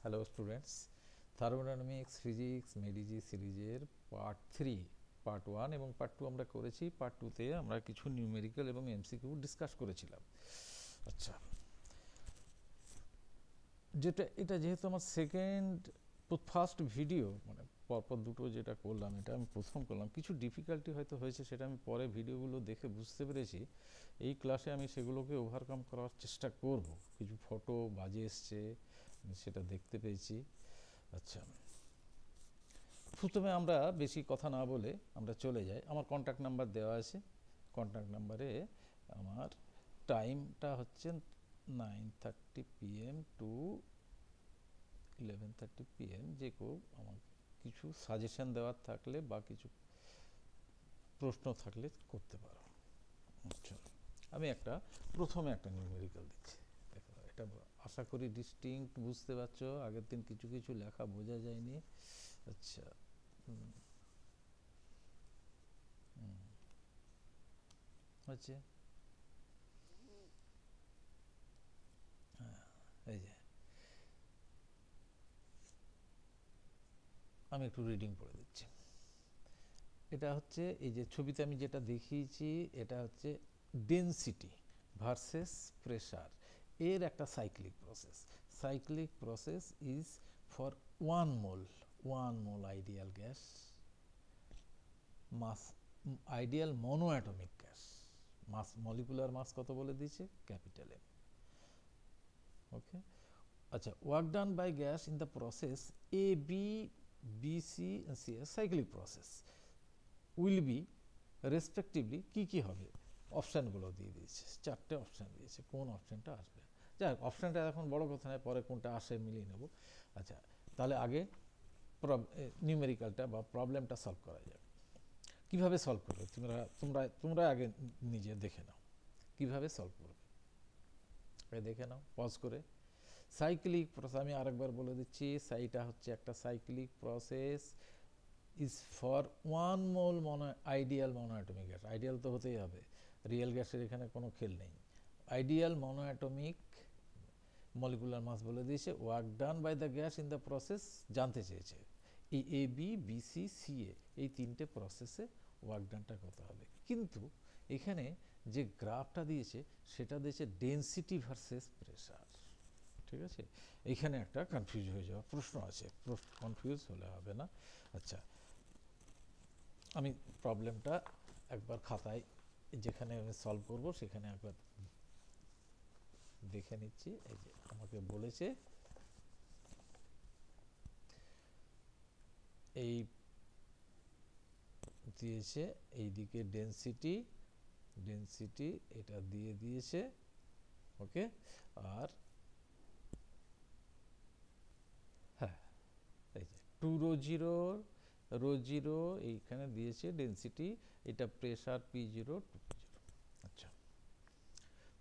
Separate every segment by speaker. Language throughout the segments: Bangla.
Speaker 1: হ্যালো স্টুডেন্টস, থার্মোডাইনামিক্স ফিজিক্স মেডিজি সিরিজের পার্ট 1 এবং পার্ট 2 আমরা করেছি। পার্ট 2তে আমরা কিছু নিউমেরিক্যাল এবং এমসিকিউ ডিসকাস করেছিলাম। আচ্ছা, এটা যেহেতু আমার ফার্স্ট ভিডিও, মানে পরপর দুটো যেটা করলাম, এটা আমি প্রথম করলাম, কিছু ডিফিকাল্টি হয়তো হয়েছে, সেটা আমি পরে ভিডিওগুলো দেখে বুঝতে পেরেছি। এই ক্লাসে আমি সেগুলোকে ওভারকাম করার চেষ্টা করব। কিছু ফটো বাজে এসছে, সেটা দেখতে পেয়েছি। আচ্ছা, প্রথমে আমরা বেশি কথা না বলে আমরা চলে যাই। আমার কন্ট্যাক্ট নাম্বার দেওয়া আছে। কন্ট্যাক্ট নাম্বারে আমার টাইমটা হচ্ছে 9:30 PM টু 11:30 PM। যে কেউ আমার কিছু সাজেশন দেওয়ার থাকলে বা কিছু প্রশ্ন থাকলে করতে পারো। আচ্ছা, আমি প্রথমে একটা নিউমেরিক্যাল দিচ্ছি। দেখো, এটা আশা করি ডিস্টিংক্ট বুঝতে পারছো। আগের দিন কিছু কিছু লেখা বোঝা যায়নি। আচ্ছা, হচ্ছে এই যে আমি একটু রিডিং পড়ে দিচ্ছি। এটা হচ্ছে এই যে ছবিতে আমি যেটা দেখিয়েছি, এটা হচ্ছে ডেনসিটি ভার্সেস প্রেশার এর একটা cyclic process. Cyclic process is for one mole ideal gas, mass ideal monoatomic gas. Mass, molecular mass কত বলে দিয়েছে? Capital M. ওকে, আচ্ছা, work done by gas in the process A B B C C, cyclic process will be respectively কি হবে, অপশানগুলো দিয়ে দিয়েছে। 4টে অপশান দিয়েছে, কোন অপশানটা আসবে। যাই হোক, অপশানটা এখন বড় কথা নয়, পরে কোনটা আসে মিলিয়ে নেব। আচ্ছা, তাহলে আগে নিউমেরিক্যালটা বা প্রবলেমটা সলভ করা যাবে। কিভাবে সলভ করবে তোমরা তোমরা তোমরা আগে নিজে দেখে নাও কিভাবে সলভ করবে। দেখে নাও পজ করে। সাইক্লিক প্রসেস, আমি আরেকবার বলে দিচ্ছি, এটা হচ্ছে একটা cyclic process is for one mole ideal monoatomic gas. Ideal তো হতেই হবে, রিয়েল গ্যাসের এখানে কোনো খেল নেই। আইডিয়াল মনোঅ্যাটমিক মলিকুলার মাস বলে দিয়েছে। Work done by the gas in the process জানতে চেয়েছে। এই A B B C C A, এই তিনটে প্রসেসে ওয়ার্ক ডানটা কত হবে। কিন্তু এখানে যে গ্রাফটা দিয়েছে সেটা দিয়েছে ডেনসিটি ভার্সেস প্রেশার। ঠিক আছে, এইখানে একটা কনফিউজ হয়ে যাওয়ার প্রশ্ন আছে, কনফিউজ হলে হবে না। আচ্ছা, আমি প্রবলেমটা একবার খাতায় যেখানে আমি সলভ করব সেখানে একবার দেখে নিচ্ছি। এই যে আমাকে বলেছে এই দিয়েছে এইদিকে ডেনসিটি এটা দিয়ে দিয়েছে। ওকে, আর হ্যাঁ, এই যে 2 রো 0 এইখানে দিয়েছে ডেনসিটি, এটা প্রেশার P0 2P0। আচ্ছা,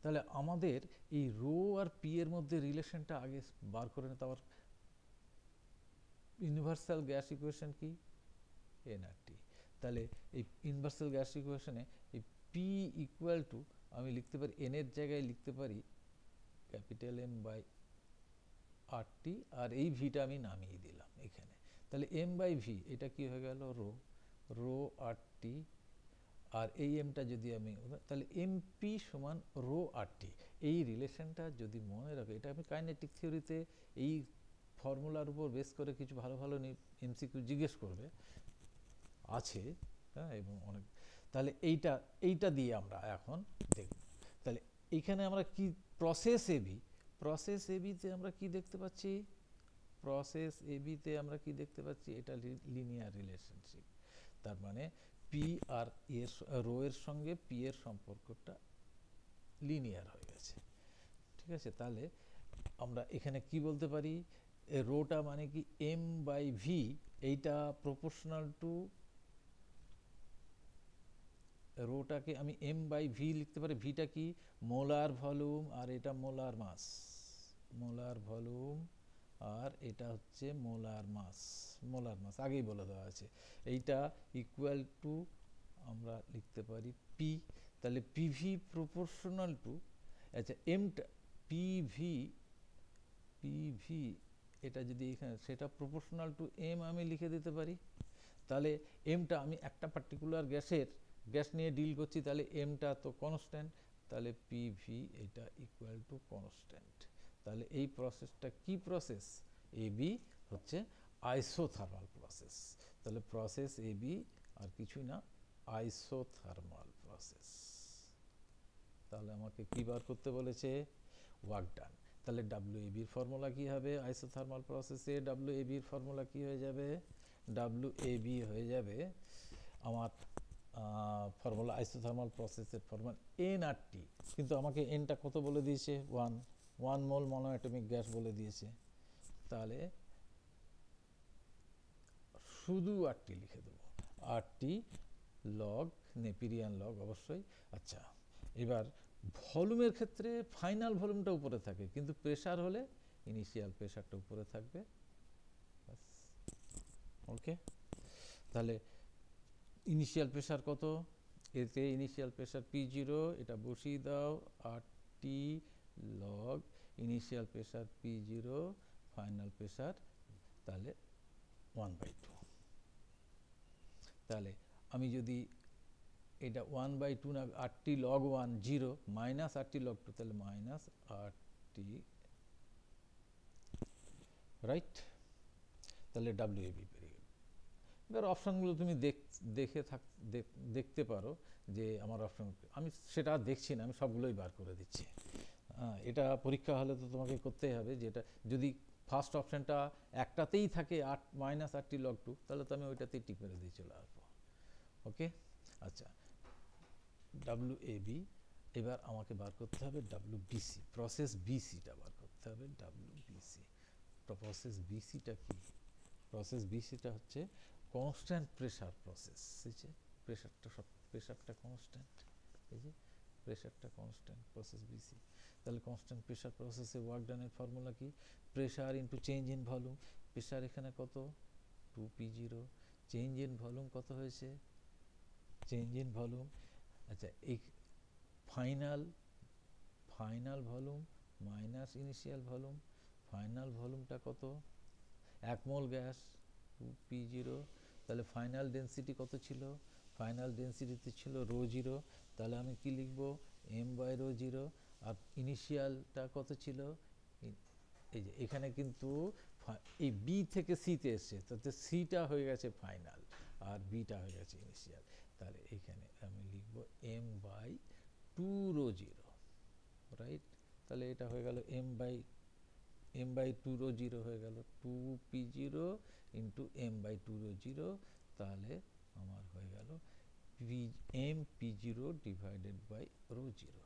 Speaker 1: তাহলে আমাদের এই রো আর পি এর মধ্যে রিলেশনটা আগে বার করে নিতে। আবার ইউনিভার্সাল গ্যাস ইকুয়েশন কি? N R T. তাহলে এই ইউনিভার্সাল গ্যাস ইকুয়েশনে এই পি ইকুয়াল টু আমি লিখতে পারি, এন এর জায়গায় লিখতে পারি ক্যাপিটাল এম বাই আর টি, আর এই ভিটা আমি নামিয়ে দিলাম এখানে। তাহলে এম বাই ভি এটা কি হয়ে গেল? রো আর টি, আর এই এমটা যদি আমি, তাহলে এমপি সমান রো আর টি। এই রিলেশনটা যদি মনে রাখো, এটা আমি কাইনেটিক থিওরিতে এই ফর্মুলার উপর বেস করে কিছু ভালো ভালো এমসিকিউ জিজ্ঞেস করবে, আছে। হ্যাঁ, এবং অনেক, তাহলে এইটা দিয়ে আমরা এখন দেখব। তাহলে এইখানে আমরা কি প্রসেস এবিতে আমরা কি দেখতে পাচ্ছি? এটা লিনিয়ার রিলেশনশিপ। তার মানে পি আর এর রো এর সঙ্গে পি এর সম্পর্কটা লিনিয়ার হয়ে গেছে। ঠিক আছে, তাহলে আমরা এখানে কি বলতে পারি? রোটা মানে কি এম বাই ভি, এইটা প্রপোর্শনাল টু, রোটাকে আমি এম বাই ভি লিখতে পারি। ভিটা কি? মোলার ভলিউম, আর এটা মোলার ভলিউম, আর এটা হচ্ছে মোলার মাস আগেই বলে দেওয়া আছে। এইটা ইকুয়াল টু আমরা লিখতে পারি পি। তাহলে পিভি প্রপোর্শনাল টু, আচ্ছা এমটা পিভি এটা যদি এখানে সেটা প্রপোর্শনাল টু এম আমি লিখে দিতে পারি, তাহলে এমটা আমি একটা পার্টিকুলার গ্যাস নিয়ে ডিল করছি, তাহলে এমটা তো কনস্ট্যান্ট, তাহলে পিভি এটা ইকুয়াল টু কনস্ট্যান্ট। তাহলে এই প্রসেসটা কি প্রসেস? এবি হচ্ছে আইসোথার্মাল প্রসেস। তাহলে প্রসেস এবি আর কিছুই না, আইসোথার্মাল প্রসেস। তাহলে আমাকে কি বার করতে বলেছে? Work done. তাহলে ডাব্লিউএবির ফর্মুলা কি হবে? আইসোথার্মাল প্রসেসে ডাব্লিউএবির ফর্মুলা কি হয়ে যাবে? ডাব্লিউএবি হয়ে যাবে আমার ফর্মুলা, আইসোথার্মাল প্রসেসের ফর্মুলা এনআরটি, কিন্তু আমাকে এনটা কত বলে দিয়েছে? 1 মোল মনোঅ্যাটমিক গ্যাস বলে দিয়েছে, তাহলে শুধু আরটি লিখে দেবো, আরটি লগ নেপিরিয়ান লগ অবশ্যই। আচ্ছা, এবার ভলিউমের ক্ষেত্রে ফাইনাল ভলিউমটা উপরে থাকে, কিন্তু প্রেশার হলে ইনিশিয়াল প্রেশারটা উপরে থাকবে। ওকে, তাহলে ইনিশিয়াল প্রেশার কত? এতে ইনিশিয়াল প্রেশার P0, এটা বসিয়ে দাও, RT log initial pressure P0 final pressure, তাহলে 1/2। তাহলে আমি যদি এটা 1/2 না, RT log 1 0 minus RT log 2, তাহলে মাইনাস আরটি, রাইট? তাহলে ডাব্লিউএবি পেয়ে গেল। এবার অপশানগুলো তুমি দেখতে পারো যে আমার অপশান, আমি সেটা দেখছি না, আমি সবগুলোই বার করে দিচ্ছি। এটা পরীক্ষা হলে তো তোমাকে করতেই হবে, যেটা যদি ফার্স্ট অপশানটা একটাতেই থাকে মাইনাস আরটি লগ 2, তাহলে তো আমি ওইটাতেই টিক মেরে দিয়ে চলে আসবো। ওকে, আচ্ছা, ডাব্লিউএবি। এবার আমাকে বার করতে হবে ডাব্লিউবিসি, প্রসেস বিসিটা বার করতে হবে। ডাব্লিউবিসি প্রসেস বিসিটা কি? প্রসেস বিসিটা হচ্ছে কনস্ট্যান্ট প্রেশার প্রসেস। এই যে প্রেশারটা কনস্ট্যান্ট, এই যে প্রেশারটা কনস্ট্যান্ট, প্রসেস বিসি। তাহলে কনস্ট্যান্ট প্রেশার প্রসেসে ওয়ার্ক ডানের ফর্মুলা কি? Pressure into change in volume. Pressure এখানে কত? 2P0। চেঞ্জ ইন ভলিউম কত হয়েছে? চেঞ্জ ইন ভলিউম, আচ্ছা, এই final volume minus initial volume. Final ভলিউমটা কত? 1 মোল গ্যাস, 2P0। তাহলে ফাইনাল ডেন্সিটি কত ছিল? ফাইনাল ডেন্সিটিতে ছিল ρ0, তাহলে আমি কি লিখব? m/ρ0। আর ইনিশিয়ালটা কত ছিল? এই যে এখানে কিন্তু এই বি থেকে সিতে এসছে, তাতে সিটা হয়ে গেছে ফাইনাল আর বিটা হয়ে গেছে ইনিশিয়াল। তাহলে এখানে আমি লিখব m/2ρ0, রাইট? তাহলে এটা হয়ে গেল m/2ρ0 হয়ে গেল 2P0 ইন্টু m/2ρ0, তাহলে আমার হয়ে গেল mP0 ডিভাইডেড বাই ρ0,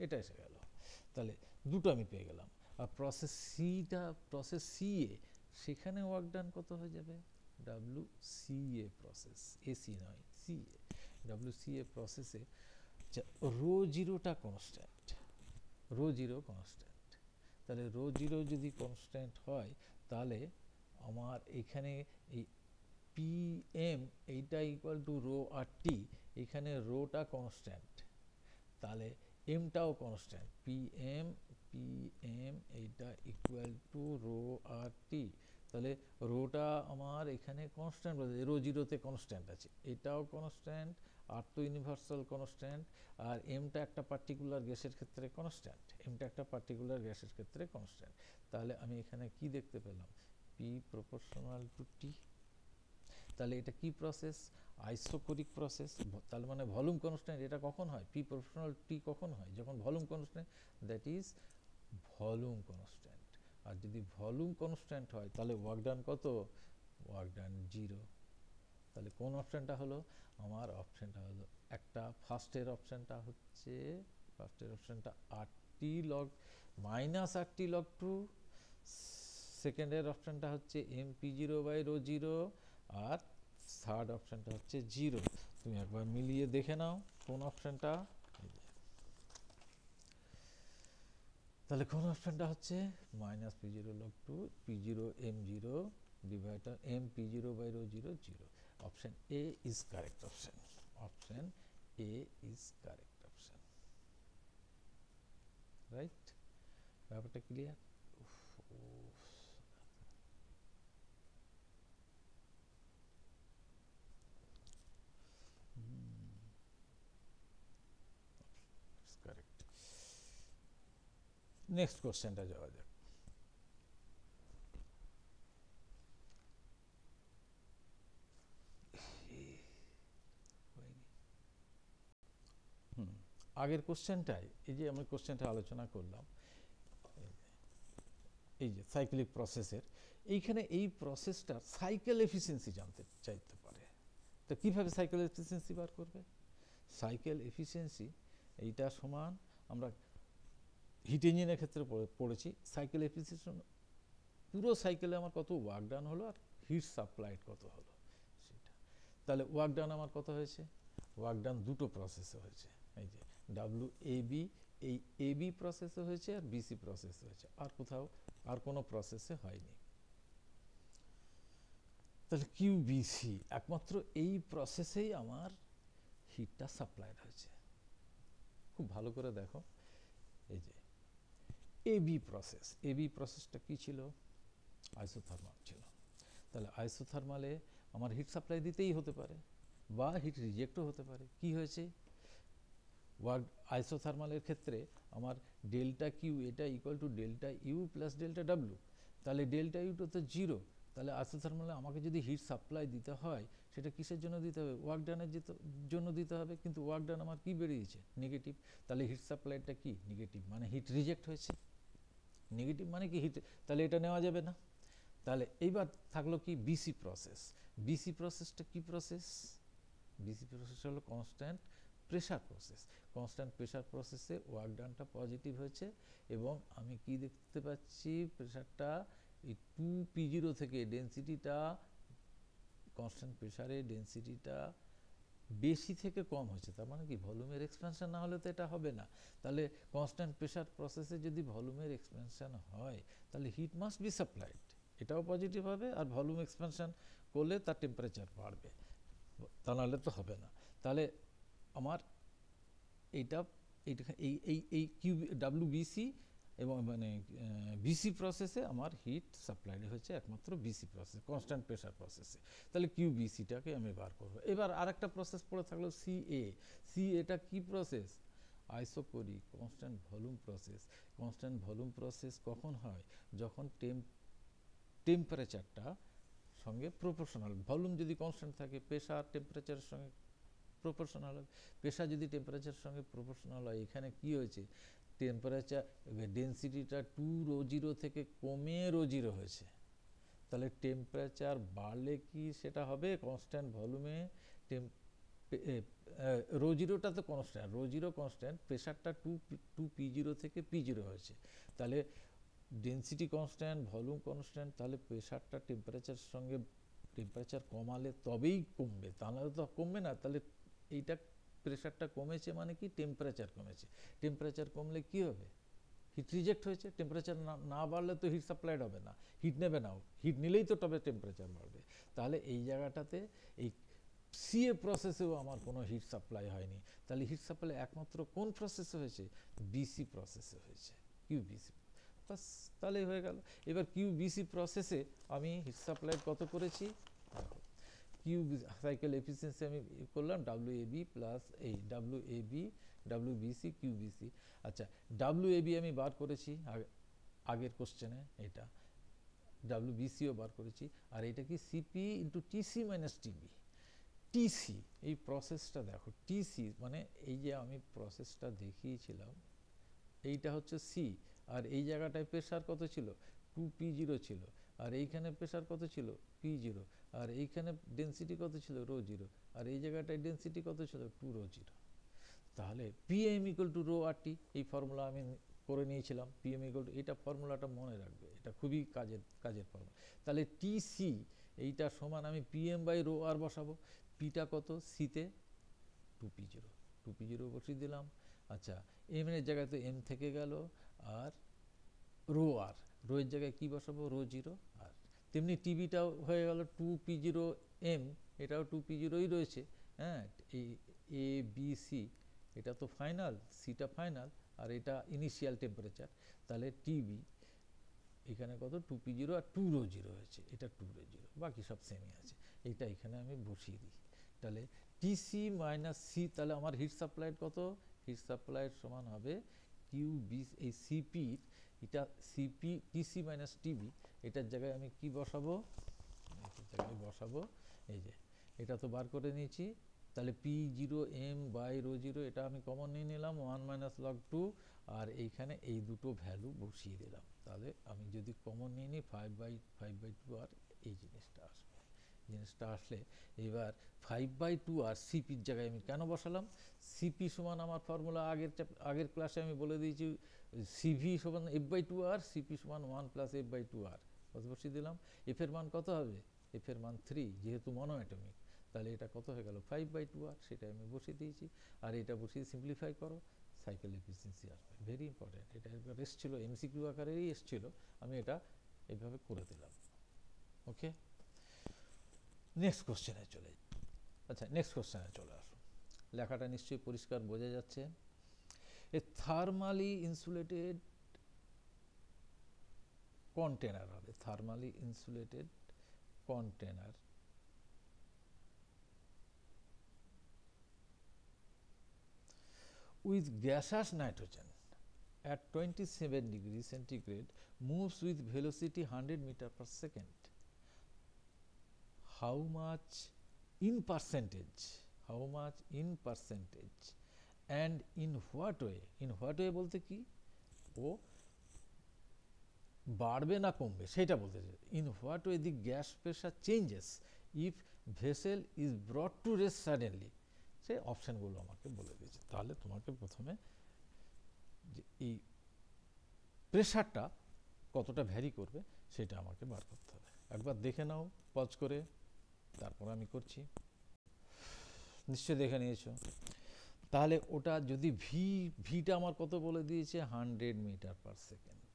Speaker 1: এটা এসে গেল। তাহলে দুটো আমি পেয়ে গেলাম। আর প্রসেস সিএ, সেখানে ওয়ার্ক ডান কত হয়ে যাবে? WCA প্রসেস, এসি নয়, সিএ। WCA প্রসেসে ρ0টা কনস্ট্যান্ট, ρ0 কনস্ট্যান্ট। তাহলে ρ0 যদি কনস্ট্যান্ট হয়, তাহলে আমার এখানে এই PM এইটা ইকুয়াল টু ρRT, এখানে রোটা কনস্ট্যান্ট, তাহলে এমটাও কনস্ট্যান্ট, PM এইটা ইকুয়াল টু ρRT। তাহলে রোটা আমার এখানে কনস্ট্যান্ট, ρ0তে কনস্ট্যান্ট আছে, এটাও কনস্ট্যান্ট, আর তো ইউনিভার্সাল কনস্ট্যান্ট, আর এমটা একটা পার্টিকুলার গ্যাসের ক্ষেত্রে কনস্ট্যান্ট, তাহলে আমি এখানে কি দেখতে পেলাম? P proportional to T। তাহলে এটা কি প্রসেস? Isochoric process. তাহলে মানে ভলিউম কনস্ট্যান্ট, এটা কখন হয়? P প্রপোর্শনাল T কখন হয়? যখন volume constant, that is volume constant. আর যদি ভলিউম কনস্ট্যান্ট হয়, তাহলে ওয়ার্ক ডান কত? Work done 0। তাহলে কোন অপশানটা হলো? আমার অপশানটা হলো একটা, ফার্স্টের অপশানটা হচ্ছে RT log minus RT log 2, সেকেন্ডের অপশানটা হচ্ছে mP0/ρ0, আর থার্ড অপশানটা হচ্ছে 0। তুমি একবার মিলিয়ে দেখে নাও কোন অপশানটা। তাহলে কোন অপশানটা হচ্ছে? Minus P0 log 2, P0 m0 divider mP0/ρ0 0। Option A is correct option, option A is correct option, right? ব্যাপারটা ক্লিয়ার? নেক্সট কোশ্চেনটা যাওয়া যাক। আগের কোশ্চেনটাই এই যে আমি কোশ্চেনটা আলোচনা করলাম, এই যে সাইক্লিক প্রসেসের, এইখানে এই প্রসেসটার সাইকেল এফিসিয়েন্সি জানতে চাইতে পারে। তো কীভাবে সাইকেল এফিসিয়েন্সি বার করবে? সাইকেল এফিসিয়েন্সি এইটা সমান, আমরা হিট ইঞ্জিনের ক্ষেত্রে পড়েছি, সাইকেল এফিসিয়েন্সি পুরো সাইকেলে আমার কত ওয়ার্ক ডান হলো আর হিট সাপ্লাইড কত হলো সেটা। তাহলে ওয়ার্ক ডান আমার কত হয়েছে? ওয়ার্ক ডান দুটো প্রসেসে হয়েছে, এই যে WAB, এই AB প্রসেসে হয়েছে আর BC প্রসেসে হয়েছে, আর কোথাও আর কোনো প্রসেসে হয়নি। তাহলে QBC একমাত্র এই প্রসেসেই আমার হিটটা সাপ্লাইড হয়েছে। খুব ভালো করে দেখো, এই যে AB প্রসেসটা কি ছিল? আইসোথার্মাল ছিল। তাহলে আইসোথার্মালে আমার হিট সাপ্লাই দিতেই হতে পারে বা হিট রিজেক্টও হতে পারে। কি হয়েছে? ওয়ার্ক আইসোথার্মালের ক্ষেত্রে আমার ডেল্টা কিউ এটা equal to delta U plus delta W. তাহলে ডেল্টা ইউটা তো জিরো। তাহলে আইসোথার্মালে আমাকে যদি হিট সাপ্লাই দিতে হয় সেটা কিসের জন্য দিতে হবে? ওয়ার্ক ডানের জন্য দিতে হবে, কিন্তু ওয়ার্ক ডান আমার কী বেরিয়েছে? নেগেটিভ। তাহলে হিট সাপ্লাইটা কি? নেগেটিভ, মানে হিট রিজেক্ট হয়েছে। নেগেটিভ মানে কি? হিট, তাহলে এটা নেওয়া যাবে না। তাহলে এইবার থাকলো কি? বিসি প্রসেসটা কি প্রসেস? বিসি প্রসেস হলো constant pressure process. Constant pressure প্রসেসে ওয়ার্ক ডানটা পজিটিভ হয়েছে এবং আমি কি দেখতে পাচ্ছি? প্রেশারটা এই 2P0 থেকে ডেন্সিটিটা, কনস্ট্যান্ট প্রেশারে ডেন্সিটিটা বেশি থেকে কম হয়েছে। তার মানে কি? ভলিউমের এক্সপ্যানশন না হলে তো এটা হবে না। তাহলে কনস্ট্যান্ট প্রেশার প্রসেসে যদি ভলিউমের এক্সপ্যানশন হয় তাহলে হিট মাস্ট বি সাপ্লাইড, এটাও পজিটিভ হবে, আর ভলিউম এক্সপ্যানশন করলে তার টেম্পারেচার বাড়বে, তা নাহলে তো হবে না। তাহলে আমার এইটা এই এই এই কিউ WBC এবং মানে BC প্রসেসে আমার হিট সাপ্লাইড হয়েছে একমাত্র BC প্রসেস, কনস্ট্যান্ট প্রেশার প্রসেসে। তাহলে QBCটাকে আমি বার করব। এবার আরেকটা প্রসেস পড়ে থাকলো CA কি process? Isochoric constant volume process. Constant volume process কখন হয়? যখন টেম্পারেচারটা সঙ্গে প্রপোর্শনাল। ভলিউম যদি কনস্ট্যান্ট থাকে, প্রেশার টেম্পারেচারের সঙ্গে প্রপোর্শনাল হবে। প্রেশার যদি টেম্পারেচারের সঙ্গে প্রপোর্শনাল হয়, এখানে কি হয়েছে? টেম্পারেচার ডেন্সিটিটা 2ρ0 থেকে কমে ρ0 হয়েছে। তাহলে টেম্পারেচার বাড়লে কি সেটা হবে? কনস্ট্যান্ট ভলিউমে ρ0টা তো কনস্ট্যান্ট, ρ0 কনস্ট্যান্ট, প্রেশারটা 2P0 থেকে P0 হয়েছে। তাহলে ডেন্সিটি কনস্ট্যান্ট, ভলিউম কনস্ট্যান্ট, তাহলে প্রেশারটা টেম্পারেচারের সঙ্গে টেম্পারেচার কমালে তবেই কমবে, তাহলে তো কমবে না। তাহলে এইটা প্রেশারটা কমেছে মানে কি? টেম্পারেচার কমেছে। টেম্পারেচার কমলে কি হবে? হিট রিজেক্ট হয়েছে। টেম্পারেচার না বাড়লে তো হিট সাপ্লাইড হবে না, হিট নেবে না, হিট নিলেই তো তবে টেম্পারেচার বাড়বে। তাহলে এই জায়গাটাতে এই CA প্রসেসেও আমার কোনো হিট সাপ্লাই হয়নি। তাহলে হিট সাপ্লাই একমাত্র কোন প্রসেসে হয়েছে? BC প্রসেসে হয়েছে, QBC। বাস, তাহলেই হয়ে গেল। এবার QBC প্রসেসে আমি হিট সাপ্লাই কত করেছি? দেখো, সাইকেল এফিসিয়েন্সি আমি করলাম WAB প্লাস এই WBC QBC। আচ্ছা, WAB আমি বার করেছি আগের কোশ্চেনে, এটা WBCও বার করেছি। আর এটা কি? CP into TC minus TB। TC এই প্রসেসটা দেখো, TC মানে এই যে আমি প্রসেসটা দেখিয়েছিলাম, এইটা হচ্ছে C, আর এই জায়গাটায় প্রেশার কত ছিল? 2P0 ছিল, আর এইখানে প্রেশার কত ছিল? P0, আর এইখানে ডেন্সিটি কত ছিল? ρ0, আর এই জায়গাটায় ডেন্সিটি কত ছিল? 2ρ0। তাহলে PM ইকুয়াল টু ρRT, এই ফর্মুলা আমি করে নিয়েছিলাম। PM ইকুয়াল টু, এটা ফর্মুলাটা মনে রাখবে, এটা খুবই কাজের ফর্মুলা। তাহলে TC এইটা সমান আমি PM/ρR বসাবো। পিটা কত? সিতে 2P0 বসিয়ে দিলাম। আচ্ছা, এম এর জায়গায় তো M থেকে গেল, আর ρR, এর জায়গায় কি বসাবো? ρ0। আর তেমনি টিবিটাও হয়ে গেল 2P0M, এটাও 2P0ই রয়েছে। হ্যাঁ, এই ABC এটা তো ফাইনাল, সিটা ফাইনাল, আর এটা ইনিশিয়াল টেম্পারেচার। তাহলে টিবি এখানে কত? 2P0 আর 2ρ0 হয়েছে, এটা 2ρ0, বাকি সব সেমই আছে। এটা এখানে আমি বসিয়ে দিই। তাহলে টিসি মাইনাস সি, তাহলে আমার হিট সাপ্লাইড কত? হিট সাপ্লাইড সমান হবে QB, এই সিপির এটা সিপি টিসি মাইনাস টিবি, এটার জায়গায় আমি কি বসাবো, এটার জায়গায় বসাবো এই যে এটা তো বার করে নিয়েছি, তাহলে P zero M by rho zero এটা আমি কমন নিয়ে নিলাম 1 মাইনাস লগ 2, আর এইখানে এই দুটো ভ্যালু বসিয়ে দিলাম। তাহলে আমি যদি কমন নিয়ে নিই 5/2 আর এই জিনিসটা আসবে, জিনিসটা আসলে এবার 5/2 আর সিপির জায়গায় আমি কেন বসালাম, সিপি সমান আমার ফর্মুলা আগের ক্লাসে আমি বলে দিয়েছি, সিভি সমান f/2 আর সিপি সমান 1 প্লাস f/2 আর বসিয়ে দিলাম। এফের মান কত হবে, এফের মান 3, যেহেতু মনোঅ্যাটমিক, তাহলে এটা কত হয়ে গেল 5/2 আর, সেটা আমি বসিয়ে দিয়েছি। আর এটা বসিয়ে সিম্পলিফাই করো, সাইকেল এফিসিয়েন্সি আসবে। ভেরি ইম্পর্টেন্ট, এটা একবার এসেছিলো এমসিকিউ আকারেরই এসেছিলো, আমি এটা এইভাবে করে দিলাম। ওকে, নেক্সট কোশ্চেনে চলে, আচ্ছা নেক্সট কোশ্চেনে চলে আসুন। লেখাটা নিশ্চয়ই পরিষ্কার বোঝা যাচ্ছে। এ থার্মালি ইনসুলেটেড কন্টেনার হবে, thermally insulated container with gaseous nitrogen at 27 degrees centigrade moves with velocity 100 meter per second. How much in percentage, how much in percentage and in what way, in what way বলতে কি ও বাড়বে না কমবে সেটা বলতে চাই। in what way the gas pressure changes if vessel is brought to rest suddenly, সে অপশানগুলো আমাকে বলে দিয়েছে। তাহলে তোমাকে প্রথমে যে এই প্রেশারটা কতটা ভ্যারি করবে সেটা আমাকে বার করতে হবে। একবার দেখে নাও পজ করে, তারপর আমি করছি, নিশ্চয়ই দেখে নিয়েছো। তাহলে ওটা যদি ভিটা আমার কত বলে দিয়েছে 100 মিটার পার সেকেন্ড,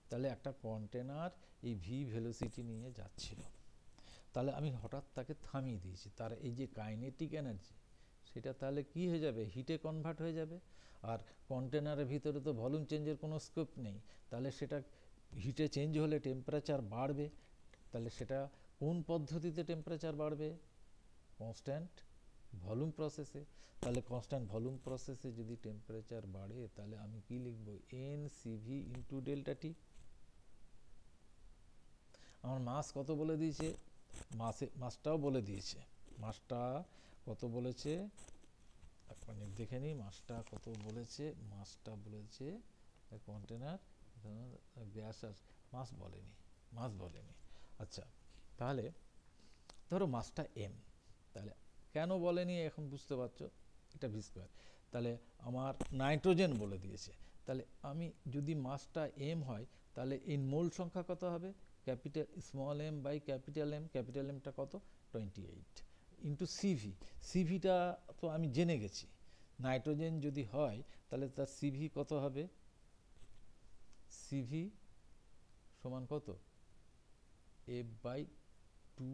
Speaker 1: তাহলে একটা কন্টেনার এই ভি ভেলোসিটি নিয়ে যাচ্ছিল, তাহলে আমি হঠাৎ তাকে থামিয়ে দিয়েছি, তার এই যে কাইনেটিক এনার্জি সেটা তাহলে কি হয়ে যাবে, হিটে কনভার্ট হয়ে যাবে। আর কন্টেনারের ভিতরে তো ভলিউম চেঞ্জের কোনো স্কোপ নেই, তাহলে সেটা হিটে চেঞ্জ হলে টেম্পারেচার বাড়বে। তাহলে সেটা কোন পদ্ধতিতে টেম্পারেচার বাড়বে, কনস্ট্যান্ট ভলিউম প্রসেসে। তাহলে কনস্ট্যান্ট ভলিউম প্রসেসে যদি টেম্পারেচার বাড়ে তাহলে আমি কি লিখব, এন সিভি ইন্টু ডেল্টা টি। আমার মাস কত বলে দিয়েছে, মাসটাও বলে দিয়েছে, মাসটা কত বলেছে একবার দেখে নিই, মাসটা কত বলেছে, মাসটা বলেছে কন্টেনার গ্যাস আর মাস বলেনি, মাস বলেনি। আচ্ছা তাহলে ধরো মাসটা এম, তাহলে কেন বলেনি এখন বুঝতে পারছো, এটা ভি স্কোয়ার। তাহলে আমার নাইট্রোজেন বলে দিয়েছে, তাহলে আমি যদি মাসটা এম হয় তাহলে এই মোল সংখ্যা কত হবে, capital small M by capital M, capital এমটা কত 28 ইন্টু সিভি, সিভিটা তো আমি জেনে গেছি, নাইট্রোজেন যদি হয় তাহলে তার সিভি কত হবে, সিভি সমান কত f/2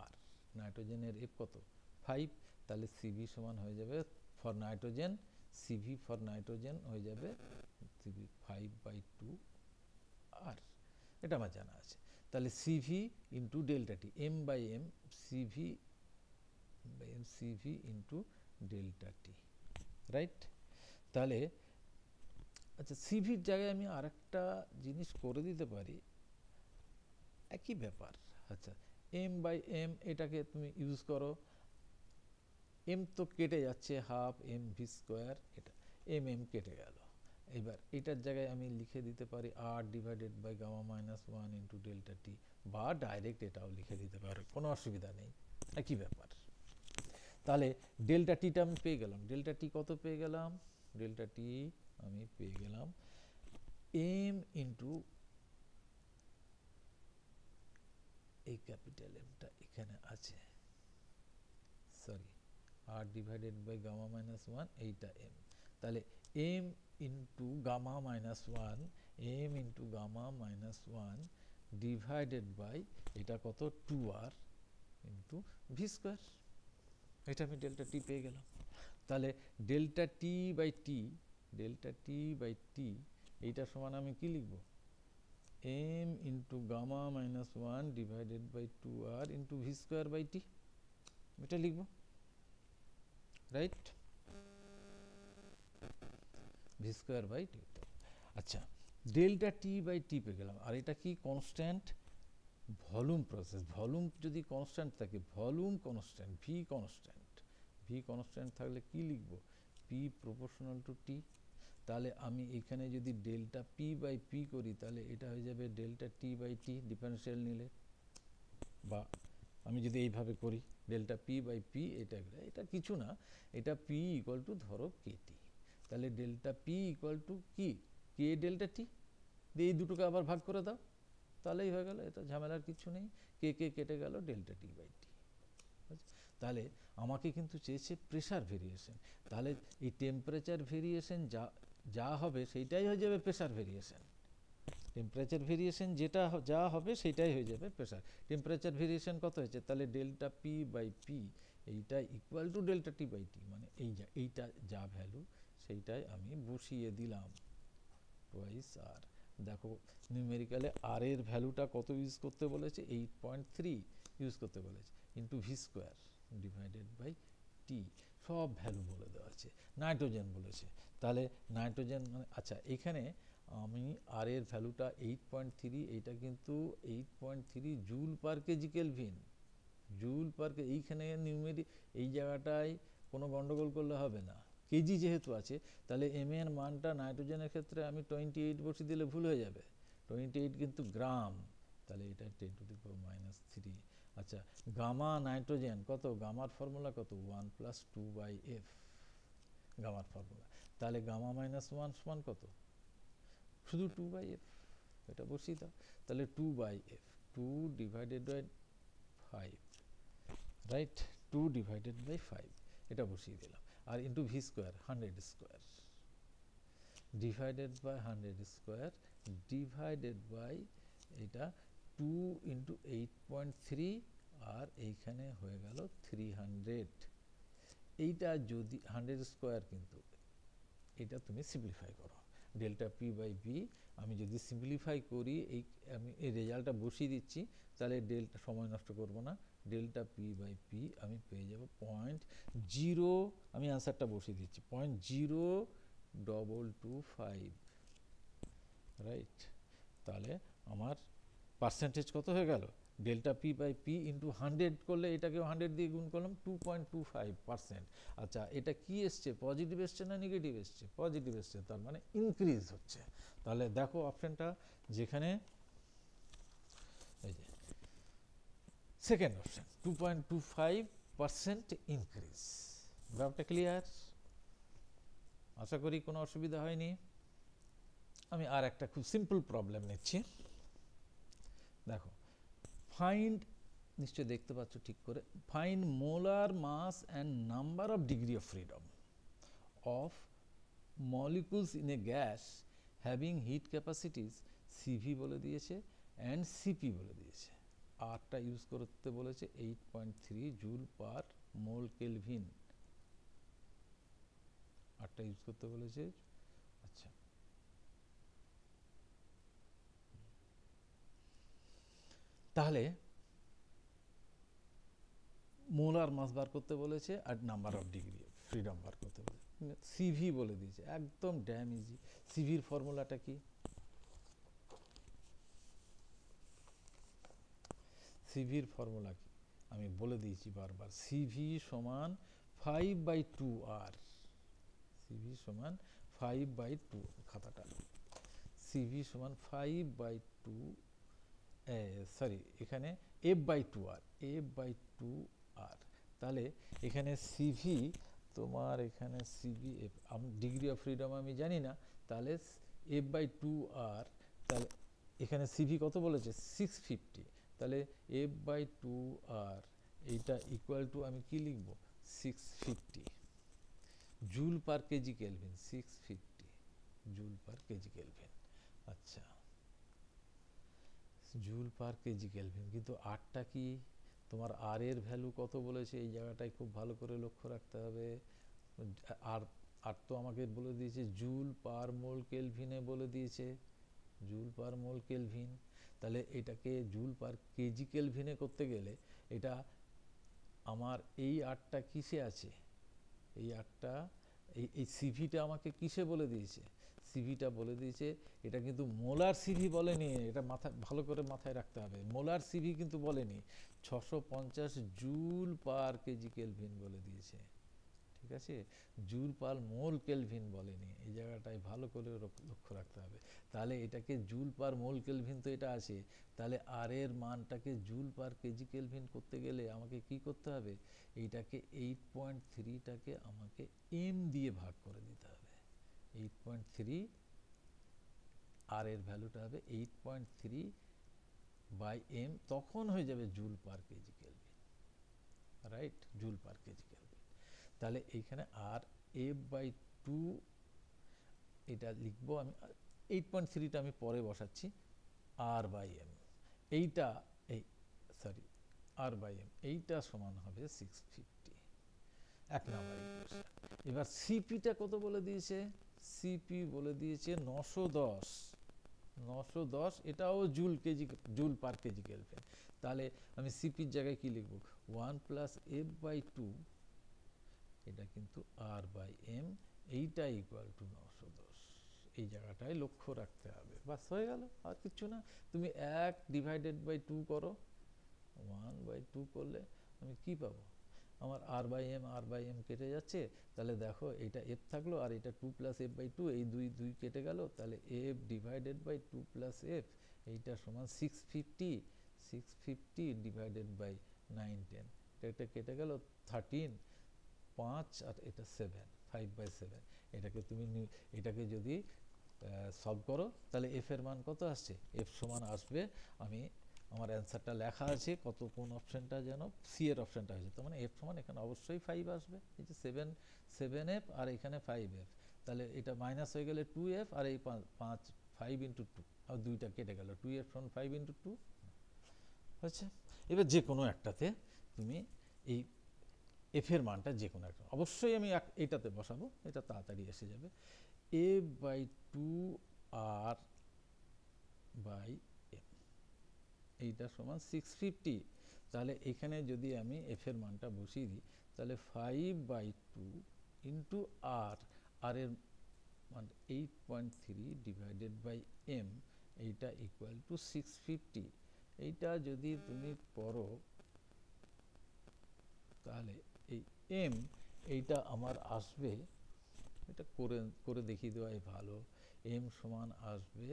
Speaker 1: আর, নাইট্রোজেনের এফ কত 5, তাহলে সিভি সমান হয়ে যাবে for nitrogen, CV for nitrogen হয়ে যাবে সিভি 5/2 আর, এটা আমার জানা আছে। তাহলে CV into delta T, M by M CV by M CV into delta T, right. তাহলে আচ্ছা সিভির জায়গায় আমি আরেকটা জিনিস করে দিতে পারি, একই ব্যাপার। আচ্ছা এম বাই এম এটাকে তুমি ইউজ করো, এম তো কেটে যাচ্ছে, হাফ এম ভি স্কোয়ার, এটা এম এম কেটে গেল। এবার এটার জায়গায় আমি লিখে দিতে পারি আর divided by gamma minus 1 into delta T, বা ডাইরেক্ট এটাও লিখে দিতে পারো, কোনো অসুবিধা নেই, একই ব্যাপার। তাহলে ডেল্টা টিটা আমি পেয়ে গেলাম, ডেল্টা টি কত পেয়ে গেলাম, ডেল্টা টি আমি পেয়ে গেলাম এম ইন্টু এই ক্যাপিটাল এমটা এখানে আছে, sorry R divided by gamma minus 1 এইটা এম, তাহলে M into gamma minus 1, M into gamma minus 1 divided by এটা কত 2r ইন্টু ভি স্কোয়ার, এটা আমি ডেল্টা টি পেয়ে গেলাম। তাহলে delta T by T, delta T by T এইটা সমান আমি কি লিখব, M into gamma minus 1 divided by 2r into V square by T, এটা লিখব, right, V square by T. আচ্ছা ডেল্টা টি বাই টি পেয়ে গেলাম। আর এটা কি কনস্ট্যান্ট ভলিউম প্রসেস। ভলিউম যদি কনস্ট্যান্ট থাকে, ভলিউম কনস্ট্যান্ট, ভি কনস্ট্যান্ট থাকলে কি লিখব, পি প্রপোর্শনাল টু টি। তাহলে আমি এখানে যদি ডেল্টা পি বাই পি করি তাহলে এটা হয়ে যাবে delta T by T differential নিলে, বা আমি যদি এইভাবে করি ডেল্টা পি বাই পি, এটা কিছু না, এটা পি ইকুয়াল টু ধরো কে টি। তাহলে ডেল্টা পি ইকুয়াল টু কি, কে ডেল্টা টি দিয়ে এই দুটোকে আবার ভাগ করে দাও, তাহলেই হয়ে গেল। এটা ঝামেলার কিছু নেই, কে কে কেটে গেল, ডেল্টা টি বাই টি। তাহলে আমাকে কিন্তু চেয়েছে প্রেশার ভেরিয়েশন, তাহলে এই টেম্পারেচার ভেরিয়েশন যা হবে সেইটাই হয়ে যাবে প্রেশার ভেরিয়েশন। টেম্পারেচার ভেরিয়েশন যেটা যা হবে সেইটাই হয়ে যাবে প্রেশার। টেম্পারেচার ভেরিয়েশন কত হয়েছে, তাহলে ডেল্টা পি বাই পি এইটা equal to delta T by T, মানে এইটা যা ভ্যালু সেইটাই আমি বসিয়ে দিলাম, টোয়াইস আর। দেখো নিউমেরিক্যালে আর এর ভ্যালুটা কত ইউজ করতে বলেছে, 8.3 ইউজ করতে বলেছে, into V square divided by T, সব ভ্যালু বলে দেওয়া আছে। নাইট্রোজেন বলেছে, তাহলে নাইট্রোজেন মানে আচ্ছা এখানে আমি আর এর ভ্যালুটা 8.3, এইটা কিন্তু 8.3 joule per kg kelvin, joule per, এইখানে নিউমেরি এই জায়গাটায় কোনো গন্ডগোল করলে হবে না, কেজি যেহেতু আছে। তাহলে এম এর মানটা নাইট্রোজেনের ক্ষেত্রে আমি 28 বসিয়ে দিলে ভুল হয়ে যাবে, 28 কিন্তু গ্রাম, তাহলে এটা 10⁻³ আচ্ছা গামা নাইট্রোজেন কত, গামার ফর্মুলা কত, 1 + 2/f গামার ফর্মুলা, তাহলে গামা -1 সমান কত, শুধু 2/f, এটা বসিয়ে দাও। তাহলে 2/f, 2 divided by 5, right, 2 divided by 5 এটা বসিয়ে দিলাম, আর into V square 100 square divided by 100 square divided by এটা 2 ইন্টু 8.3, আর এইখানে হয়ে গেল 300। এইটা যদি 100 স্কোয়ার, কিন্তু এটা তুমি সিম্পলিফাই করো, ডেল্টা পি বাই পি আমি যদি সিম্পলিফাই করি, আমি এই রেজাল্টটা বসিয়ে দিচ্ছি, তাহলে ডেল্টা সময় নষ্ট করব না, ডেল্টা পি বাই পি আমি পেয়ে যাব 0.0, আমি অ্যান্সারটা বসিয়ে দিচ্ছি 0.0225, রাইট। তাহলে আমার পার্সেন্টেজ কত হয়ে গেল, delta P by P into 100 করলে এটাকেও 100 দিয়ে গুণ করলাম, 2.25%। আচ্ছা এটা কি এসছে, পজিটিভ এসছে না নেগেটিভ এসছে, পজিটিভ এসছে, তার মানে ইনক্রিজ হচ্ছে। তাহলে দেখো অপশনটা যেখানে এই যে সেকেন্ড অপশন 2.25% ইনক্রিজ। ব্যাপারটা ক্লিয়ার, আশা করি কোনো অসুবিধা হয়নি। আমি আর একটা খুব সিম্পল প্রবলেম নিচ্ছি, দেখো ফাইন্ড, নিশ্চয় দেখতে পাচ্ছ ঠিক করে, find molar mass and number of degree of freedom of molecules in a gas having heat capacities CV বলে দিয়েছে অ্যান্ড সিপি বলে দিয়েছে, আরটা ইউজ করতে বলেছে 8.3 জুল পার মোল কেলভিন, আরটা ইউজ করতে বলেছে। আচ্ছা তাহলে মোলার মাস বার করতে বলেছে আর নাম্বার অফ ডিগ্রি ফ্রিডম বার করতে বলেছে, সিভি বলে দিয়েছে, একদম ড্যাম ইজি। সিভির ফর্মুলাটা কি, সিভির ফর্মুলা কি আমি বলে দিয়েছি বারবার, সিভি সমান 5/2r, সিভি সমান 5/2, খাতাটা, সিভি সমান 5/2, সরি এখানে f/2r, f/2r। তাহলে এখানে সিভি তোমার, এখানে সিভি ডিগ্রি অফ ফ্রিডম আমি জানি না, তাহলে f/2r, তাহলে এখানে সিভি কত বলেছে 650, তাহলে f/2r এইটা ইকুয়াল টু আমি কি লিখব 650 joule per kg kelvin, 650 joule per kg kelvin. আচ্ছা জুল পার কেজি কেলভিন, কিন্তু আরটা কি, তোমার আর এর ভ্যালু কত বলেছে, এই জায়গাটায় খুব ভালো করে লক্ষ্য রাখতে হবে। আর আর তো আমাকে বলে দিয়েছে জুল পার মোল কেলভিনে বলে দিয়েছে, জুল পার মোল কেলভিন, তাহলে এটাকে জুল পার কেজি কেলভিনে করতে গেলে এটা আমার এই আরটা কিসে আছে, এই আরটা এই সিভিটা আমাকে কিসে বলে দিয়েছে, সিভিটা বলে দিয়েছে, এটা কিন্তু মোলার সিভি বলেনি, এটা ভালো করে মাথায় রাখতে হবে, মোলার সিভি কিন্তু বলেনি, 650 জুল পার কেজি কেলভিন বলে দিয়েছে, ঠিক আছে, জুল পার মোল কেলভিন বলেনি, এই জায়গাটায় ভালো করে লক্ষ্য রাখতে হবে। তাহলে এটাকে জুল পার মোল কেলভিন তো এটা আছে, তাহলে আর এর মানটাকে জুল পার কেজি কেলভিন করতে গেলে আমাকে কি করতে হবে, এইটাকে 8.3টাকে আমাকে এম দিয়ে ভাগ করে দিতে হবে, 8.3 আর এর ভ্যালুটা হবে 8.3 বাই এম, তখন হয়ে যাবে joule per kg kelvin, right, joule per kg kelvin. তাহলে এইখানে আর এফ বাই 2 এটা লিখবো আমি, 8.3টা আমি পরে বসাচ্ছি, আর বাই এম, এইটা এই সরি আর বাই এম এইটা সমান হবে 650, এক নাম্বার ইকুয়েশন। এবার সিপিটা কত বলে দিয়েছে, সিপি বলে দিয়েছে 910, এটাও জুল পার কেজি কেলভিন। তাহলে আমি সিপির জায়গায় কি লিখব, 1 প্লাস এফ বাই 2, এটা কিন্তু আর বাই এম, এইটা ইকুয়াল টু 910, এই জায়গাটায় লক্ষ্য রাখতে হবে, বাস হয়ে গেল, আর কিছু না। তুমি 1/2 করো, 1/2 করলে আমি কি পাবো, আমার আর বাই এম কেটে যাচ্ছে, তাহলে দেখো এটা এফ থাকলো আর এটা 2 প্লাস এফ বাই 2, এই দুই কেটে গেল, তাহলে F divided by 2 plus F, এইটা সমান 650 ডিভাইডেড বাই 910, এটা কেটে গেল 13, 5 আর এটা 7, 5/7, এটাকে যদি সলভ করো তাহলে এফ এর মান কত আসছে, এফ সমান আসবে, আমি আমার অ্যান্সারটা লেখা আছে কত, কোন অপশনটা যেন, সি এর অপশনটা হয়েছে, তার মানে এফ সমান এখানে অবশ্যই 5 আসবে, এই যে 7f আর এখানে 5f, তাহলে এটা মাইনাস হয়ে গেলে 2f আর এই 5 ইন্টু 2, আর দুইটা কেটে গেল, 2f সমান 5 ইন্টু 2 হচ্ছে। এবার যে কোনো একটাতে তুমি এই এফ এর মানটা যে কোনো একটা, অবশ্যই আমি এইটাতে বসাবো, এটা তাড়াতাড়ি এসে যাবে, এফ বাই 2 আর বাই এম, এইটা সমান 650, তাহলে এখানে যদি আমি এফ এর মানটা বসিয়ে দিই, তাহলে 5/2 ইন্টু আর এর মান 8.3 ডিভাইডেড বাই এম, এইটা ইকুয়াল টু 650, এইটা যদি তুমি পড়ো তাহলে এই এম, এইটা আমার আসবে, এটা করে দেখিয়ে দেওয়াই ভালো, এম সমান আসবে,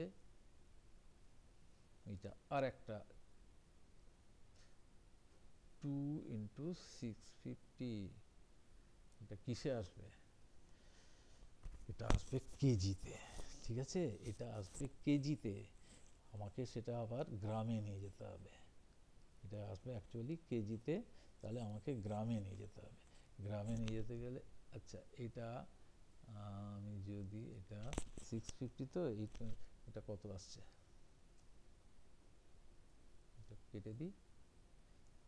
Speaker 1: এটা আর একটা 2 ইন্টু 650, এটা কিসে আসবে, এটা আসবে কেজিতে, ঠিক আছে, এটা আসবে কেজিতে, আমাকে সেটা আবার গ্রামে নিয়ে যেতে হবে, এটা আসবে অ্যাকচুয়ালি কেজিতে, তাহলে আমাকে গ্রামে নিয়ে যেতে হবে, গ্রামে নিয়ে যেতে গেলে, আচ্ছা এটা আমি যদি এটা 650, তো এটা কত আসছে, এটা কেটে দিই,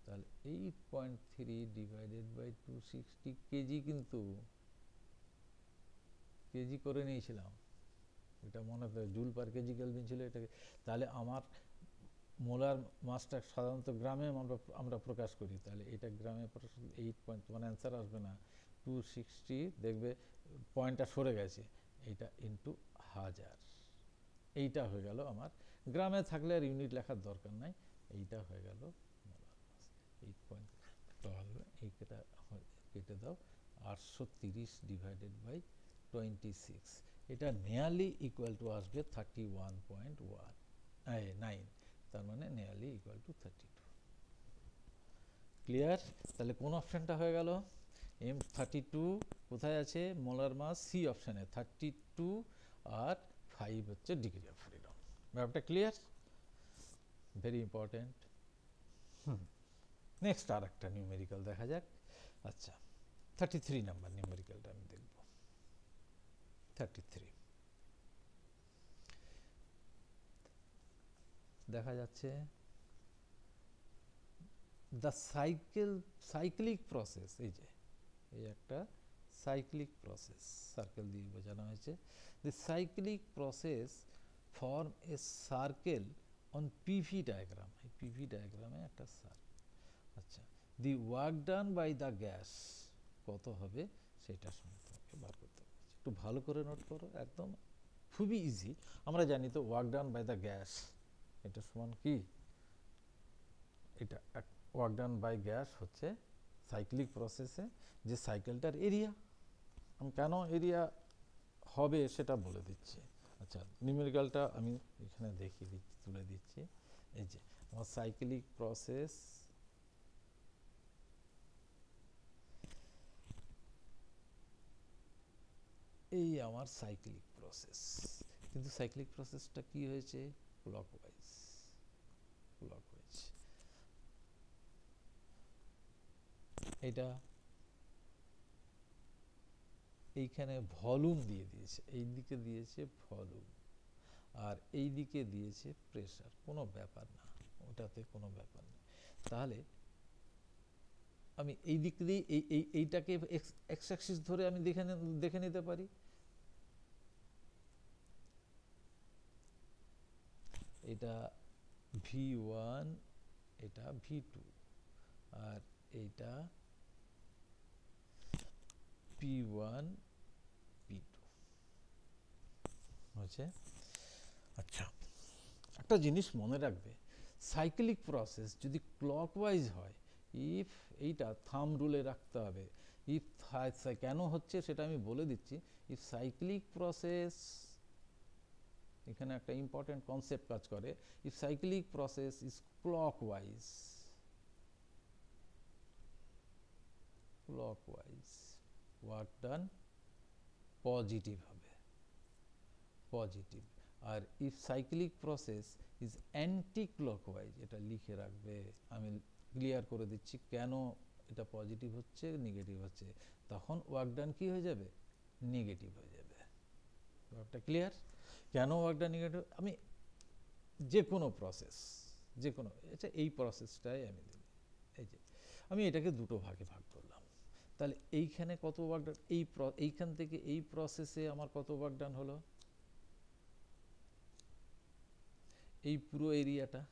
Speaker 1: তাহলে 8.3 ডিভাইডেড বাই 260 কেজি, কিন্তু কেজি করে নিয়েছিলাম, এটা মনে হয় জুল পার কেজি কেলভিন ছিল এটাকে, তাহলে আমার মোলার মাসটা সাধারণত গ্রামে আমরা প্রকাশ করি, তাহলে এটা গ্রামে প্রকাশ, 8 মানে অ্যান্সার আসবে না 260, দেখবে পয়েন্টটা সরে গেছে, এইটা ইন্টু 1000, এইটা হয়ে গেল আমার, গ্রামে থাকলে আর ইউনিট লেখার দরকার নাই, এইটা হয়ে গেল মোলার মাস, 8 তাহলে এইটা কেটে দাও, 830 ডিভাইডেড বাই 26, এটা নিয়ারলি ইকুয়াল টু আসবে 31.9, তার মানে নিয়ারলি ইকুয়াল টু 32, ক্লিয়ার। তাহলে কোন অপশনটা হয়ে গেল, এম 32 কোথায় আছে, মোলার মাস সি অপশানে 32, আর 5 হচ্ছে ডিগ্রি অফ ফ্রিডম, ব্যাপারটা ক্লিয়ার, ভেরি ইম্পর্টেন্ট। নেক্সট আর একটা নিউমেরিক্যাল দেখা যাক, আচ্ছা 33 নাম্বার নিউমেরিক্যালটা আমি দেখব, 33 দেখা যাচ্ছে, দ্য সাইক্লিক প্রসেস, এই যে এই একটা সাইক্লিক প্রসেস, সার্কেল দিয়ে বোঝানো হয়েছে, the cyclic process form a circle on PV diagram, এই PV ডায়াগ্রামে একটা সার্কেল, আচ্ছা the work done by the gas কত হবে সেটা তোমাকে বার করতে হবে, একটু ভালো করে নোট করো, একদম খুবই ইজি। আমরা জানি তো work done by the gas এটা সমান কি, এটা ওয়ার্ক ডান বাই গ্যাস হচ্ছে সাইক্লিক প্রসেসে যে সাইকেলটার এরিয়া। আমি কেন এরিয়া হবে সেটা বলে দিচ্ছি। আচ্ছা, নিউমেরিক্যালটা আমি এখানে দেখিয়ে দিচ্ছি, তুলে দিচ্ছি। এই যে আমার সাইক্লিক প্রসেস, এই আমার সাইক্লিক প্রসেস, কিন্তু সাইক্লিক প্রসেসটা কি হয়েছে, ক্লকওয়াইজ। ক্লকওয়াইজ এটা এইখানে ভলিউম দিয়ে দিয়েছে, এই দিকে দিয়েছে ভলিউম, আর এই দিকে দিয়েছে প্রেসার। কোনো ব্যাপার না, ওটাতে কোনো ব্যাপার নেই। তাহলে আমি এই দিক দিয়ে এইটাকে এক্স অ্যাক্সিস ধরে আমি দেখে নিতে পারি। এটা V1, এটা V2, আর এইটা P1 P2 হচ্ছে। আচ্ছা, একটা জিনিস মনে রাখবে, সাইক্লিক প্রসেস যদি ক্লকওয়াইজ হয়, ইফ এইটা থাম রুলে রাখতে হবে, ইফ কেন হচ্ছে সেটা আমি বলে দিচ্ছি। ইফ সাইক্লিক প্রসেস, এখানে একটা ইম্পর্টেন্ট কনসেপ্ট কাজ করে, if cyclic process is clockwise, clockwise work done positive হবে, পজিটিভ। আর if cyclic process is anti clockwise, এটা লিখে রাখবে, আমি ক্লিয়ার করে দিচ্ছি কেন এটা পজিটিভ হচ্ছে নেগেটিভ হচ্ছে, তখন ওয়ার্ক ডান কি হয়ে যাবে, নেগেটিভ হয়ে যাবে। ব্যাপারটা ক্লিয়ার? কেন ওয়ার্ক ডান নেগেটিভ, আমি যে কোনো প্রসেস, যে কোনো, আচ্ছা এই প্রসেসটাই আমি দিই, এই যে আমি এটাকে দুটো ভাগে ভাগ করলাম। তাহলে এইখানে কত ওয়ার্ক ডান, এইখান থেকে এই প্রসেসে আমার কত ওয়ার্ক ডান হলো, এই পুরো এরিয়াটা,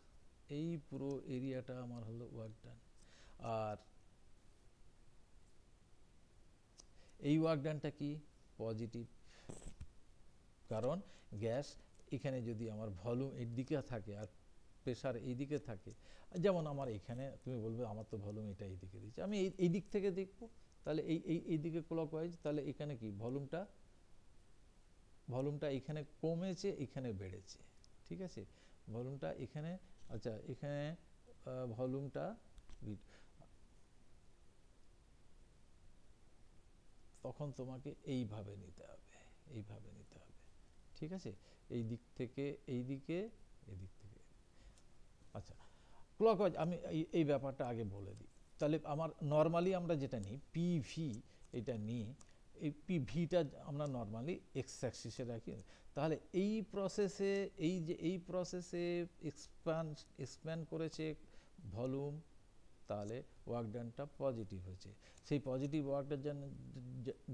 Speaker 1: এই পুরো এরিয়াটা আমার হলো ওয়ার্ক ডান। আর এই ওয়ার্ক ডানটা কি, পজিটিভ, কারণ গ্যাস এখানে যদি আমার ভলিউম এর দিকে থাকে আর প্রেশার এই দিকে থাকে, যেমন আমার এখানে তুমি বলবে আমার তো ভলিউম এটা এই দিকে দিচ্ছে, আমি এই দিক থেকে দেখব, তাহলে এই দিকে ক্লকওয়াইজ, তাহলে এখানে কি ভলিউমটা এখানে কমেছে, এখানে বেড়েছে, ঠিক আছে, ভলিউমটা এখানে, আচ্ছা এখানে ভলিউমটা, তখন তোমাকে এইভাবে নিতে হবে, এইভাবে নিতে হবে, ঠিক আছে, এই দিক থেকে এই দিকে, এদিক থেকে। আচ্ছা, ক্লকওয়াইজ আমি এই ব্যাপারটা আগে বলে দিই। তাহলে আমার নর্মালি আমরা যেটা নিই পিভি, এটা নিই, এই পিভিটা আমরা নর্মালি এক্স অ্যাক্সিসে রাখি। তাহলে এই প্রসেসে, এই প্রসেসে এক্সপ্যান্ড করেছে ভলিউম, তাহলে ওয়ার্ক ডানটা পজিটিভ হয়েছে। সেই পজিটিভ ওয়ার্ক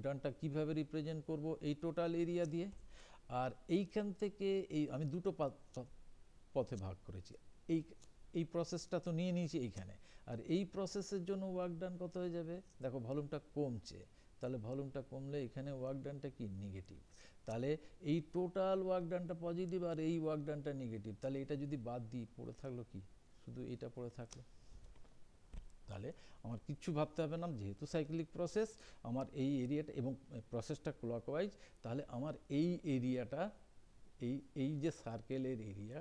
Speaker 1: ডানটা কীভাবে রিপ্রেজেন্ট করব, এই টোটাল এরিয়া দিয়ে। আর এইখান থেকে আমি দুটো পথে ভাগ করেছি, এই প্রসেসটা তো নিয়ে নিয়েছি এইখানে, আর এই প্রসেসের জন্য ওয়ার্ক ডান কত হয়ে যাবে, দেখো ভলিউমটা কমছে, তাহলে ভলিউমটা কমলে এখানে ওয়ার্ক ডানটা কি, নেগেটিভ। তাহলে এই টোটাল ওয়ার্ক ডানটা পজিটিভ আর এই ওয়ার্ক ডানটা নেগেটিভ, তাহলে এটা যদি বাদ দিই পড়ে থাকলো কি, শুধু এটা পড়ে থাকলো। তাহলে আমার কিচ্ছু ভাবতে হবে না, যেহেতু সাইক্লিক প্রসেস, আমার এই এরিয়াটা এবং প্রসেসটা ক্লকওয়াইজ, তাহলে আমার এই এরিয়াটা, এই যে সার্কেলের এরিয়া,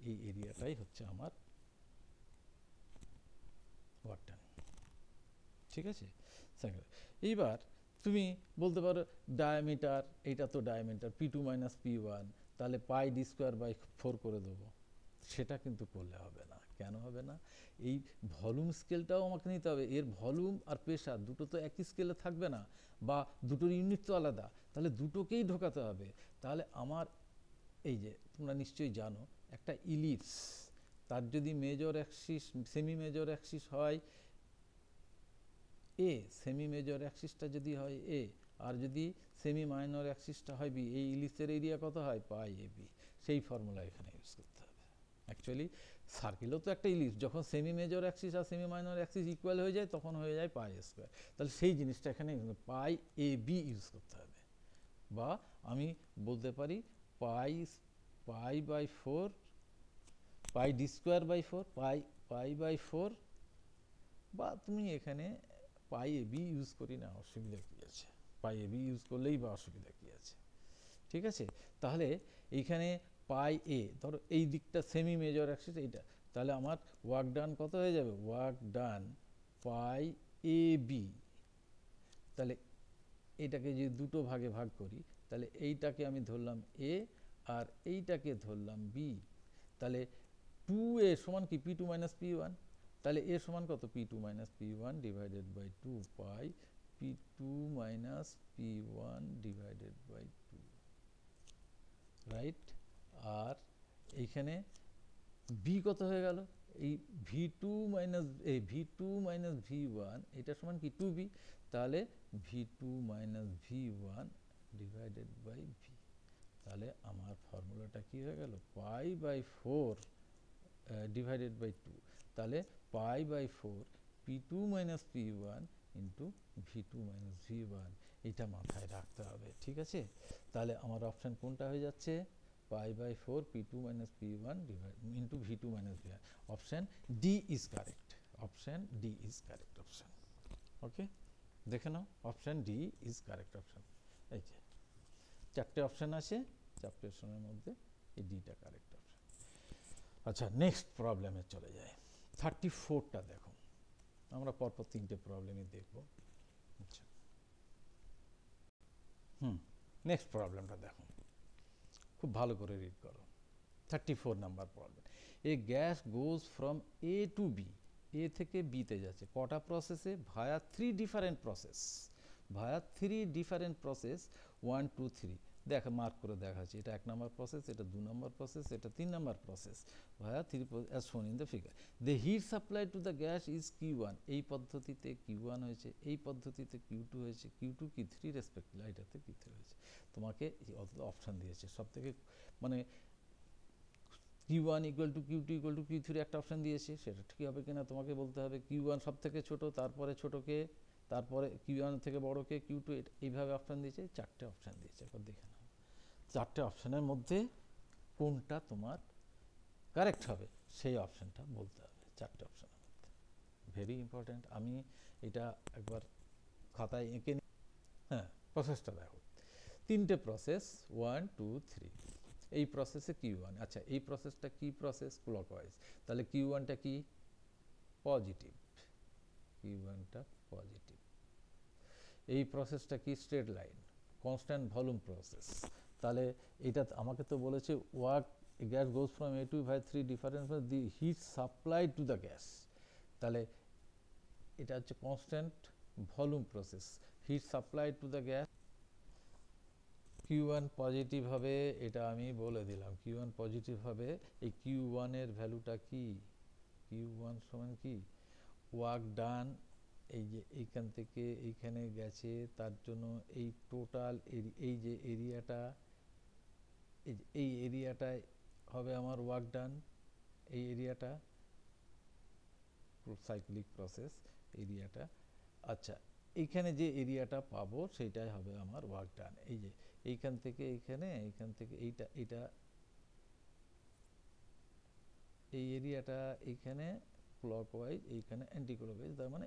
Speaker 1: এই এরিয়াটাই হচ্ছে আমার ওয়ার্ক ডান, ঠিক আছে। এইবার তুমি বলতে পারো ডায়ামিটার, এইটা তো ডায়ামিটার P2 মাইনাস P1, তাহলে পাই ডি স্কোয়ার বাই 4 করে দেবো, সেটা কিন্তু করলে হবে না। কেন হবে না, এই ভলিউম স্কেলটাও আমাকে নিতে হবে, এর ভলিউম আর প্রেশার দুটো তো একই স্কেলে থাকবে না, বা দুটোর ইউনিট তো আলাদা, তাহলে দুটোকেই ঢোকাতে হবে। তাহলে আমার এই যে তোমরা নিশ্চয়ই জানো একটা ইলিপস, তার যদি major Axis semi major Axis হয় এ, সেমি মেজর অ্যাক্সিসটা যদি হয় এ, আর যদি সেমি মাইনর অ্যাক্সিসটা হয় বি, এই ইলিপসের এরিয়া কত হয়, পাই এ বি। সেই ফর্মুলা এখানে ইউজ করতে হবে। অ্যাকচুয়ালি সার্কেলও তো একটা ইলিপস, যখন সেমি মেজর অ্যাক্সিস আর সেমি মাইনর অ্যাক্সিস ইকুয়াল হয়ে যায় তখন হয়ে যায় পাই স্কোয়ার, তাহলে সেই জিনিসটা এখানে পাই এ বি ইউজ করতে হবে। বা আমি বলতে পারি pi pi by four, pi D square by four, pi by four, বা তুমি এখানে পাই এ বি ইউজ করি না, অসুবিধা কী আছে, পাই এ বি ইউজ করলেই বা অসুবিধা কী আছে, ঠিক আছে। তাহলে এইখানে পাই এ, ধরো এই দিকটা সেমি মেজর অ্যাক্সিস এইটা, তাহলে আমার ওয়ার্ক ডান কত হয়ে যাবে, work done pi A B. তাহলে এটাকে যদি দুটো ভাগে ভাগ করি, তাহলে এইটাকে আমি ধরলাম এ আর এইটাকে ধরলাম বি। তাহলে 2a সমান কি P two minus P one, তাহলে এ সমান কত P two minus P one divided by two pi P two minus P one divided by two, right. আর এইখানে বি কত হয়ে গেল, এই V two minus V two minus V one এটা সমান কি টু বি, তাহলে V two minus V one divided by V. তাহলে আমার ফর্মুলাটা কি হয়ে গেল, pi by four divided by two, তাহলে pi by four P two minus P one into V two minus V one, এটা মাথায় রাখতে হবে, ঠিক আছে। তাহলে আমার অপশান কোনটা হয়ে যাচ্ছে, pi by four P two minus P one divide into V two minus V one, option D is correct, option D is correct option. Okay, দেখে নাও, option D is correct option. এই যে চারটে অপশান আছে, চারটে অপশানের মধ্যে এই ডিটা কারেক্ট অপশান। আচ্ছা, নেক্সট প্রবলেমে চলে যায়, 34টা দেখো, আমরা পরপর তিনটে প্রবলেমই দেখব। আচ্ছা, নেক্সট প্রবলেমটা দেখো, খুব ভালো করে রিড করো। 34 number problem, a gas goes from A to B, A থেকে বিতে যাচ্ছে কটা প্রসেসে, via three different process, via three different process 1 2 3, দেখা মার্ক করে দেখাচ্ছি, এটা 1 নম্বর প্রসেস, এটা 2 নম্বর প্রসেস, এটা 3 number process, via three as shown in the figure. The heat supply to the gas is Q1, এই পদ্ধতিতে Q1 হয়েছে, এই পদ্ধতিতে Q2 হয়েছে, Q2 Q3 রেসপেক্টিভলি, এটাতে Q3 হয়েছে। তোমাকে অপশান দিয়েছে, সব থেকে মানে Q1 equal to Q2 equal to Q3 একটা অপশান দিয়েছে, সেটা ঠিক হবে কিনা তোমাকে বলতে হবে। Q1 সব থেকে ছোটো, তারপরে ছোটোকে, তারপরে Q1 থেকে বড়োকে Q2, এইভাবে অপশান দিয়েছে, চারটে অপশান দিয়েছে। একবার দেখে নাও চারটে অপশানের মধ্যে কোনটা তোমার কারেক্ট হবে, সেই অপশানটা বলতে হবে চারটে অপশানের মধ্যে। ভেরি ইম্পর্ট্যান্ট, আমি এটা একবার খাতায় এঁকে নিই। হ্যাঁ, প্রসেসটা দেখো, তিনটে প্রসেস 1 2 3, এই প্রসেসে Q1, আচ্ছা এই প্রসেসটা কি প্রসেস, ক্লকওয়াইজ, তাহলে Q1টা কি পজিটিভ, Q1টা পজিটিভ। এই প্রসেসটা কি straight line, constant volume process, তাহলে এটা আমাকে তো বলেছে work gas goes from A to by three different the heat supply to the gas, তাহলে এটা হচ্ছে constant volume process, heat supply to the gas. Q1 positive হবে, এটা আমি বলে দিলাম, Q1 পজিটিভ হবে। এই Q1 এর ভ্যালুটা কি, Q1 সমান কি ওয়ার্ক ডান, এই যে এইখান থেকে এইখানে গেছে, তার জন্য এই টোটাল এই যে এরিয়াটা, এই এরিয়াটায় হবে আমার ওয়ার্ক ডান, এই এরিয়াটা সাইক্লিক প্রসেস এরিয়াটা। আচ্ছা, এইখানে যে এরিয়াটা পাবো সেটাই হবে আমার ওয়ার্ক ডান। এই যে এইখান থেকে এইখানে, এইখান থেকে এইটা, এটা এই এরিয়াটা এইখানে ক্লকওয়াইজ, এইখানে অ্যান্টি ক্লকওয়াইজ, তার মানে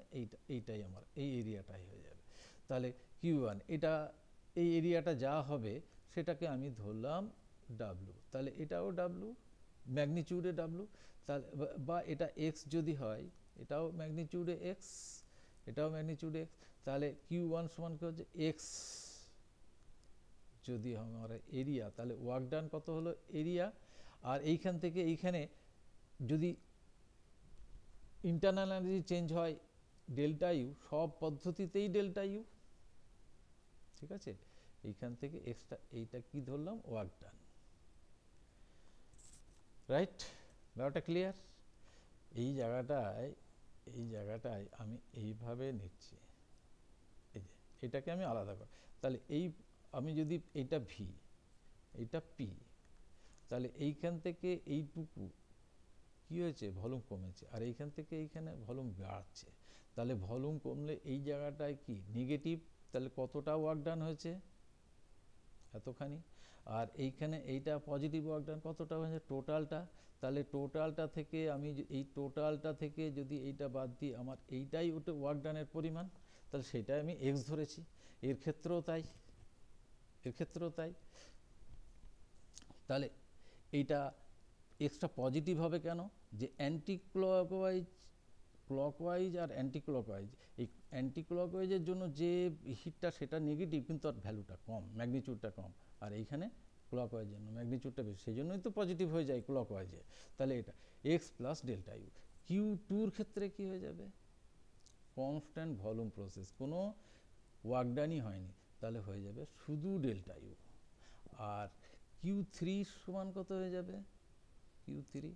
Speaker 1: এইটাই আমার এই এরিয়াটাই হয়ে যাবে। তাহলে Q1 এটা, এই এরিয়াটা যা হবে সেটাকে আমি ধরলাম W, তাহলে এটাও W, ম্যাগনিটিউডে W, তাহলে বা এটা X যদি হয়, এটাও ম্যাগনিটিউডে X, এটাও ম্যাগনিটিউডে X, তাহলে Q1 সমান কি হচ্ছে X, যদি আমার এরিয়া, তাহলে ওয়ার্ক ডান কত হলো এরিয়া, আর এইখান থেকে এইখানে যদি ইন্টারনাল এনার্জি চেঞ্জ হয় ডেল্টা ইউ, সব পদ্ধতিতেই ডেল্টা ইউ, ঠিক আছে। এইখান থেকে এক্সট্রা এইটা কি ধরলাম ওয়ার্ক ডান, রাইট, ব্যাপারটা ক্লিয়ার। এই জায়গাটায় আমি এইভাবে নিচ্ছি, এই যে এটাকে আমি আলাদা করি, তাহলে এই আমি যদি এইটা ভি, এইটা পি, তাহলে এইখান থেকে এইটুকু কি হয়েছে, ভলিউম কমেছে, আর এইখান থেকে এইখানে ভলিউম বাড়ছে, তাহলে ভলিউম কমলে এই জায়গাটায় কি নেগেটিভ, তাহলে কতটা ওয়ার্ক ডান হয়েছে, এতখানি, আর এইখানে এইটা পজিটিভ ওয়ার্ক ডান কতটা হয়েছে টোটালটা, তাহলে টোটালটা থেকে আমি এই টোটালটা থেকে যদি এইটা বাদ দিই আমার এইটাই ওটা ওয়ার্ক ডানের পরিমাণ, তাহলে সেটাই আমি এক্স ধরেছি। এর ক্ষেত্রেও তাই, এর ক্ষেত্রেও তাই। তাহলে এইটা এক্সট্রা পজিটিভ হবে কেন, যে অ্যান্টি ক্লকওয়াইজ, ক্লকওয়াইজ আর অ্যান্টি ক্লকওয়াইজ, এই অ্যান্টি ক্লকওয়াইজের জন্য যে হিটটা সেটা নেগেটিভ, কিন্তু আর ভ্যালুটা কম, ম্যাগনিটিউডটা কম, আর এইখানে ক্লকওয়াইজের জন্য ম্যাগনিটিউডটা বেশি, সেই জন্যই তো পজিটিভ হয়ে যায় ক্লকওয়াইজে। তাহলে এটা X plus delta U. Q টুর ক্ষেত্রে কি হয়ে যাবে, কনস্ট্যান্ট ভলিউম প্রসেস, কোনো ওয়ার্কডানই হয়নি, তাহলে হয়ে যাবে শুধু ডেল্টা ইউ। আর কিউ থ্রি সমান কত হয়ে যাবে, কিউ থ্রি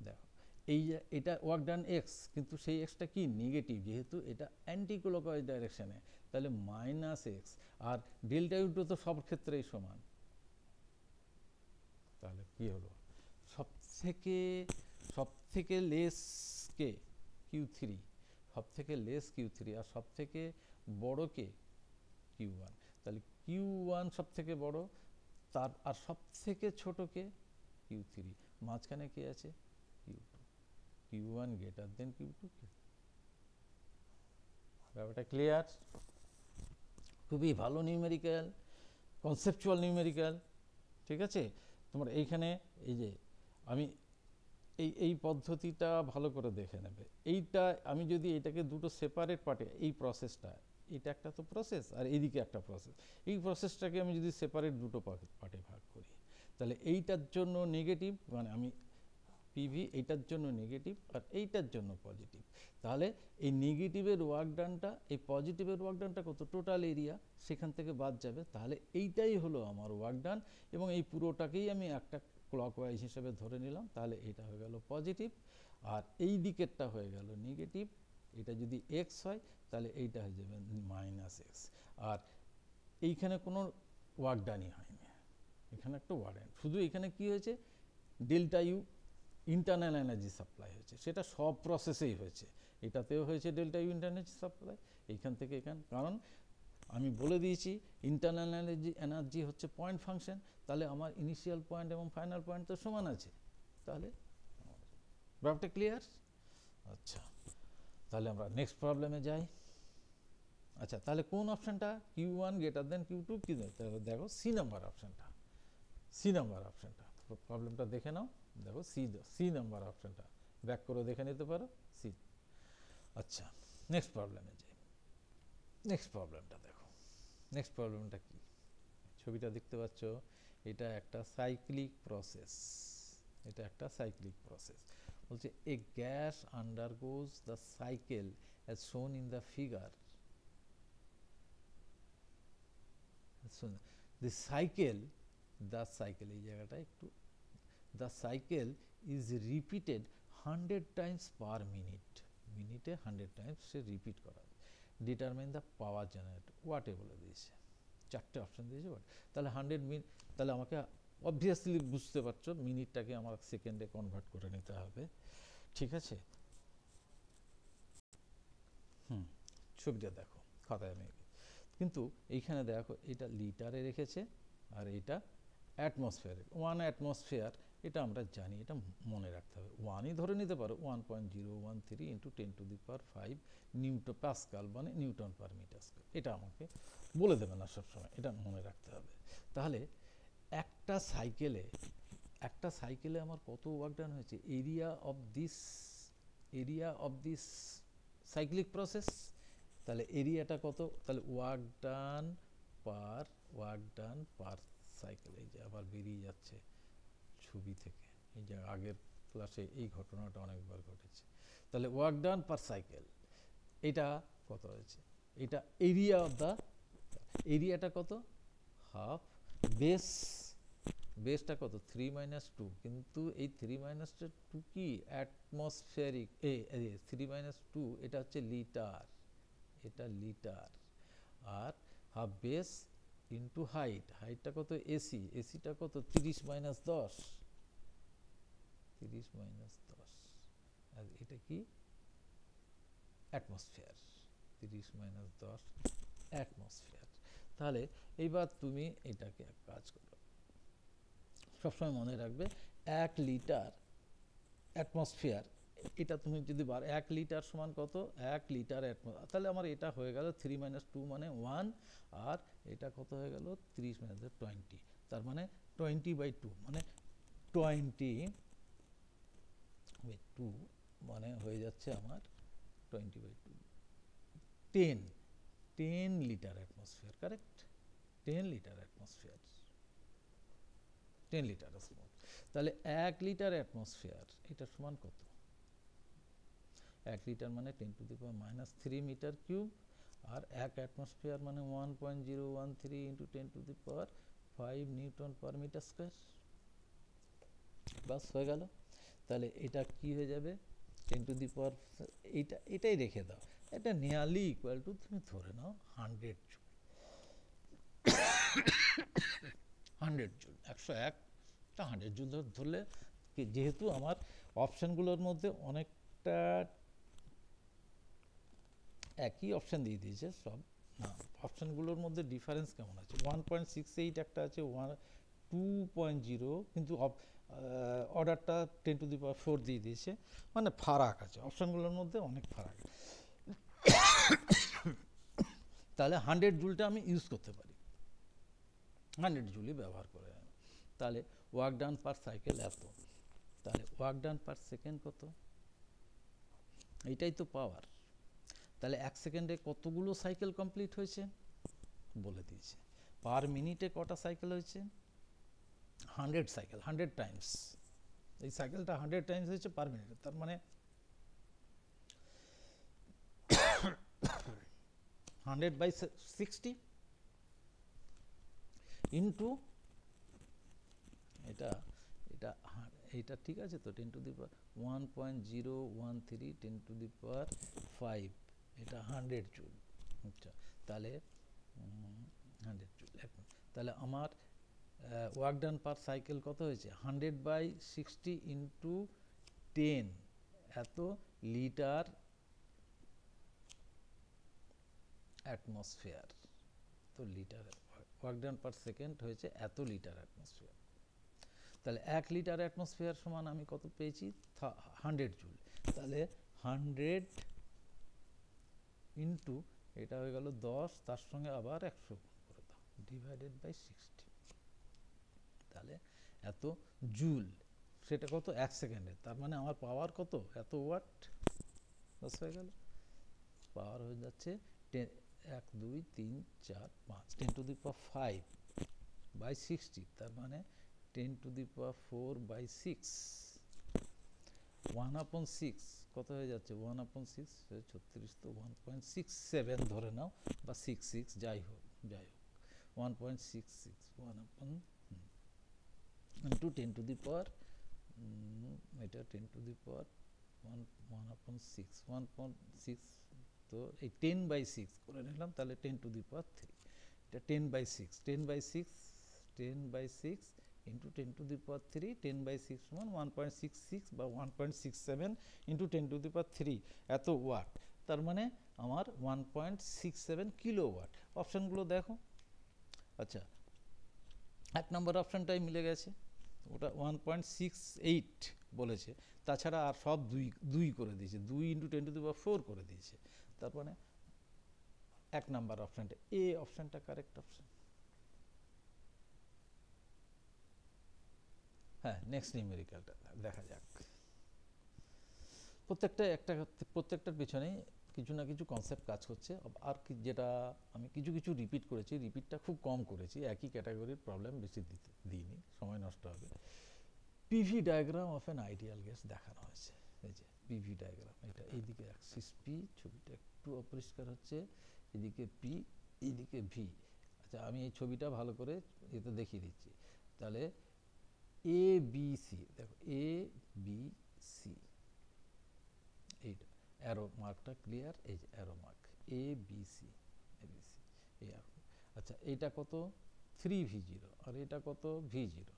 Speaker 1: দেখো এই যে এটা ওয়ার্ক ডান এক্স, কিন্তু সেই এক্সটা কি নেগেটিভ, যেহেতু এটা অ্যান্টি ক্লকওয়াইজ ডাইরেকশানে, তাহলে minus x. R delta you তো সব ক্ষেত্রেই সমান, তাহলে কি হলো সব থেকে লেস কে, কিউ থ্রি, সব থেকে লেস কিউ থ্রি, আর সব থেকে বড় কে, কিউ ওয়ান। তাহলে কিউ ওয়ান সব থেকে বড়, তার আর সব থেকে ছোট কে, কিউ থ্রি, মাঝখানে কে আছে, Q two. Q one greater than Q two. ব্যাপারটা ক্লিয়ার? খুবই ভালো নিউমেরিক্যাল, কনসেপচুয়াল নিউমেরিক্যাল, ঠিক আছে। তোমার এইখানে এই যে আমি এই পদ্ধতিটা ভালো করে দেখে নেবে। এইটা আমি যদি এটাকে দুটো সেপারেট পার্টে, এই প্রসেসটা, এটা একটা তো প্রসেস আর এইদিকে একটা প্রসেস, এই প্রসেসটাকে আমি যদি সেপারেট দুটো পার্টে ভাগ করি, তাহলে এইটার জন্য নেগেটিভ, মানে আমি পিভি এইটার জন্য নেগেটিভ আর এইটার জন্য পজিটিভ, তাহলে এই নেগেটিভের ওয়ার্ক ডানটা, এই পজিটিভের ওয়ার্ক ডানটা কত, টোটাল এরিয়া সেখান থেকে বাদ যাবে, তাহলে এইটাই হলো আমার ওয়ার্ক ডান, এবং এই পুরোটাকেই আমি একটা ক্লকওয়াইজ হিসেবে ধরে নিলাম, তাহলে এটা হয়ে গেল পজিটিভ, আর এই দিকেরটা হয়ে গেল নেগেটিভ। এটা যদি এক্স হয় তাহলে এইটা হয়ে যাবে মাইনাস এক্স, আর এইখানে কোনো ওয়ার্ক ডানই হয়নি, এখানে একটা ওয়ার্ক ডান, শুধু এখানে কি হয়েছে, delta U internal energy supply হয়েছে, সেটা সব প্রসেসেই হয়েছে, এটাতেও হয়েছে ডেল্টা ইউ ইন্টারনাল সাপ্লাই, এইখান থেকে এখান, কারণ আমি বলে দিয়েছি ইন্টারনাল এনার্জি হচ্ছে পয়েন্ট ফাংশন, তাহলে আমার ইনিশিয়াল পয়েন্ট এবং ফাইনাল পয়েন্ট তো সমান আছে, তাহলে ব্যাপারটা ক্লিয়ার। আচ্ছা, তাহলে আমরা নেক্সট প্রবলেমে যাই। আচ্ছা, তাহলে কোন অপশানটা, Q one greater than Q two, কি দেখো সি নাম্বার অপশানটা, সি নাম্বার অপশানটা, প্রবলেমটা দেখে নাও, দেখো সি নাম্বার অপশানটা ব্যাক করে দেখে নিতে পারো, সি। আচ্ছা, নেক্সট প্রবলেমে যাই। নেক্সট প্রবলেমটা দেখো, নেক্সট প্রবলেমটা কি, ছবিটা দেখতে পাচ্ছ, এটা একটা সাইক্লিক প্রসেস, এটা একটা সাইক্লিক প্রসেস, বলছে a gas undergoes the cycle as shown in the figure, the cycle, এই জায়গাটা একটু, the cycle is repeated 100 times per minute, মিনিটে 100 টাইমস সে রিপিট করা, ডিটারমাইন দ্য পাওয়ার জেনারেট, ওয়াটে বলে দিয়েছে, চারটে অপশন দিয়েছে ওয়াট, তাহলে 100 মিনিট, তাহলে আমাকে অবভিয়াসলি বুঝতে পারছো মিনিটটাকে আমার সেকেন্ডে কনভার্ট করে নিতে হবে, ঠিক আছে। ছবিটা দেখো খাতায়, আমি কিন্তু এইখানে দেখো এটা লিটারে রেখেছে আর এটা অ্যাটমসফিয়ারে, 1 অ্যাটমসফিয়ার, এটা আমরা জানি, এটা মনে রাখতে হবে, 1ই ধরে নিতে পারো, 1.013 × 10⁵ নিউটন পাস্কাল, মানে নিউটন পার মিটার স্কয়ার, এটা আমাকে বলে দেবে না সবসময়, এটা মনে রাখতে হবে। তাহলে একটা সাইকেলে আমার কত ওয়ার্ক ডান হয়েছে, area of this cyclic process, তাহলে এরিয়াটা কত, তাহলে ওয়ার্ক ডান পার সাইকেল, এই যে আবার বেরিয়ে যাচ্ছে ছবি থেকে, এই যে আগের ক্লাসে এই ঘটনাটা অনেকবার ঘটেছে, তাহলে ওয়ার্ক ডান পার সাইকেল এটা কত হয়েছে, এটা এরিয়া অফ দ্য, এরিয়াটা কত, হাফ, বেসটা কত 3 - 2, কিন্তু এই 3 - 2 কি অ্যাটমসফিয়ারিক, 3 - 2 এটা হচ্ছে লিটার, এটা লিটার, আর হাফ বেস ইন্টু হাইটটা কত, এসিটা কত 30 - 10, 30 - 10, আর এটা কি অ্যাটমসফিয়ার, 30 - 10 অ্যাটমসফিয়ার, তাহলে এইবার তুমি এটাকে এক কাজ করো, সবসময় মনে রাখবে 1 লিটার অ্যাটমসফিয়ার, এটা তুমি যদি 1 লিটার সমান কত, 1 লিটার তাহলে আমার এটা হয়ে গেল 3 - 2 মানে 1, আর এটা কত হয়ে গেল 30 - 20, তার মানে 20/2 মানে 20/2 মানে হয়ে যাচ্ছে আমার 20/2 10 litre atmosphere, correct? 10 litre atmosphere, 10 litre. তাহলে 1 লিটার অ্যাটমসফিয়ার এটা সমান কত? 1 লিটার মানে 10⁻³ মিটার কিউব, আর 1 অ্যাটমসফিয়ার মানে 1.013 × 10⁵ নিউটন পার মিটার স্কয়ার। বাস হয়ে গেল। তাহলে এটা কি হয়ে যাবে 10⁻, এটাই রেখে দাও, এটা নিয়ারলি ইকুয়াল টু তুমি ধরে নাও 100 জুল। 100 জুল, 101টা 100 জুল ধরলে, যেহেতু আমার অপশানগুলোর মধ্যে অনেকটা একই অপশান দিয়ে দিয়েছে সব, না অপশানগুলোর মধ্যে ডিফারেন্স কেমন আছে, 1.68 একটা আছে, 2.0, কিন্তু অর্ডারটা 10⁻⁴ দিয়ে দিয়েছে, মানে ফারাক আছে অপশানগুলোর মধ্যে, অনেক ফারাক। তাহলে 100 জুলটা আমি ইউজ করতে পারি, 100 জুলই ব্যবহার করে। তাহলে ওয়ার্ক ডান পার সাইকেল এত, তাহলে ওয়ার্ক ডান পার সেকেন্ড কত? এইটাই তো পাওয়ার। তাহলে 1 সেকেন্ডে কতগুলো সাইকেল কমপ্লিট হয়েছে বলে দিয়েছে। পার মিনিটে কটা সাইকেল হয়েছে? 100 সাইকেল, 100 টাইমস। এই সাইকেলটা 100 টাইমস হয়েছে পার মিনিটে, তার মানে 100/60 ইন্টু এটা এটা এটা ঠিক আছে তো, 1.013 10⁵ এটা 100 জুল। আচ্ছা, তাহলে 100 জুল। তাহলে আমার ওয়ার্ক ডান পার সাইকেল কত হয়েছে? 100/60 ইন্টু 10, এত লিটার অ্যাটমসফিয়ার। তো litre work done per second হয়েছে এত লিটার অ্যাটমসফিয়ার। তাহলে 1 লিটার অ্যাটমসফিয়ার সমান আমি কত পেয়েছি? 100 জুল। তাহলে 100 ইন্টু এটা হয়ে গেল 10, তার সঙ্গে আবার 100 করে দাও, /60। তাহলে এত জুল, সেটা কত? 1 সেকেন্ডে। তার মানে আমার পাওয়ার কত? এত ওয়াট। বাস হয়ে গেল। পাওয়ার হয়ে যাচ্ছে 1 2 3 4 5 10⁵/60, তার মানে 10⁴/6। 1/6 কত হয়ে যাচ্ছে? 1/6 36, তো 1.67 ধরে নাও, বা 66, যাই হোক 1.66 ইন্টু 10⁻, এটা 1/6, তো এই 10/6 করে নিলাম, তাহলে 10⁻³ এটা 10/6, 10/6 ইন্টু 10⁻³ 10/6 সমান 1.66 বা 1.67 ইন্টু 10⁻³ এত ওয়াট, তার মানে আমার 1.67 কিলোওয়াট। অপশানগুলো দেখো। আচ্ছা, 1 নম্বর অপশানটাই মিলে গেছে, ওটা 1.68 বলেছে, তাছাড়া আর সব দুই করে দিয়েছে, 2 ইন্টু 10⁻⁴ করে দিয়েছে, তার মানে 1 নাম্বার অপশানটা, এ অপশানটা কারেক্ট অপশান। হ্যাঁ, নেক্সট নিউমেরিক্যালটা দেখা যাক। প্রত্যেকটার পিছনেই কিছু না কিছু কনসেপ্ট কাজ করছে। আর যেটা আমি কিছু রিপিট করেছি, রিপিটটা খুব কম করেছি, একই ক্যাটাগরির প্রবলেম বেশি দিইনি, সময় নষ্ট হবে। PV diagram of an ideal gas দেখানো হয়েছে। এই যে পিভি ডায়াগ্রাম, এটা এইদিকে অ্যাক্সিস পি, ছবিটা একটু অপরিষ্কার হচ্ছে, এদিকে পি, এইদিকে ভি। আচ্ছা, আমি এই ছবিটা ভালো করে এতে দেখিয়ে দিচ্ছি। তাহলে এ বি সি, দেখো এ বি সি, এইটা অ্যারো মার্কটা ক্লিয়ার, এই যে arrow mark A B C, এই অ্যারো। আচ্ছা, এইটা কত? 3v0, আর এটা কত? v0।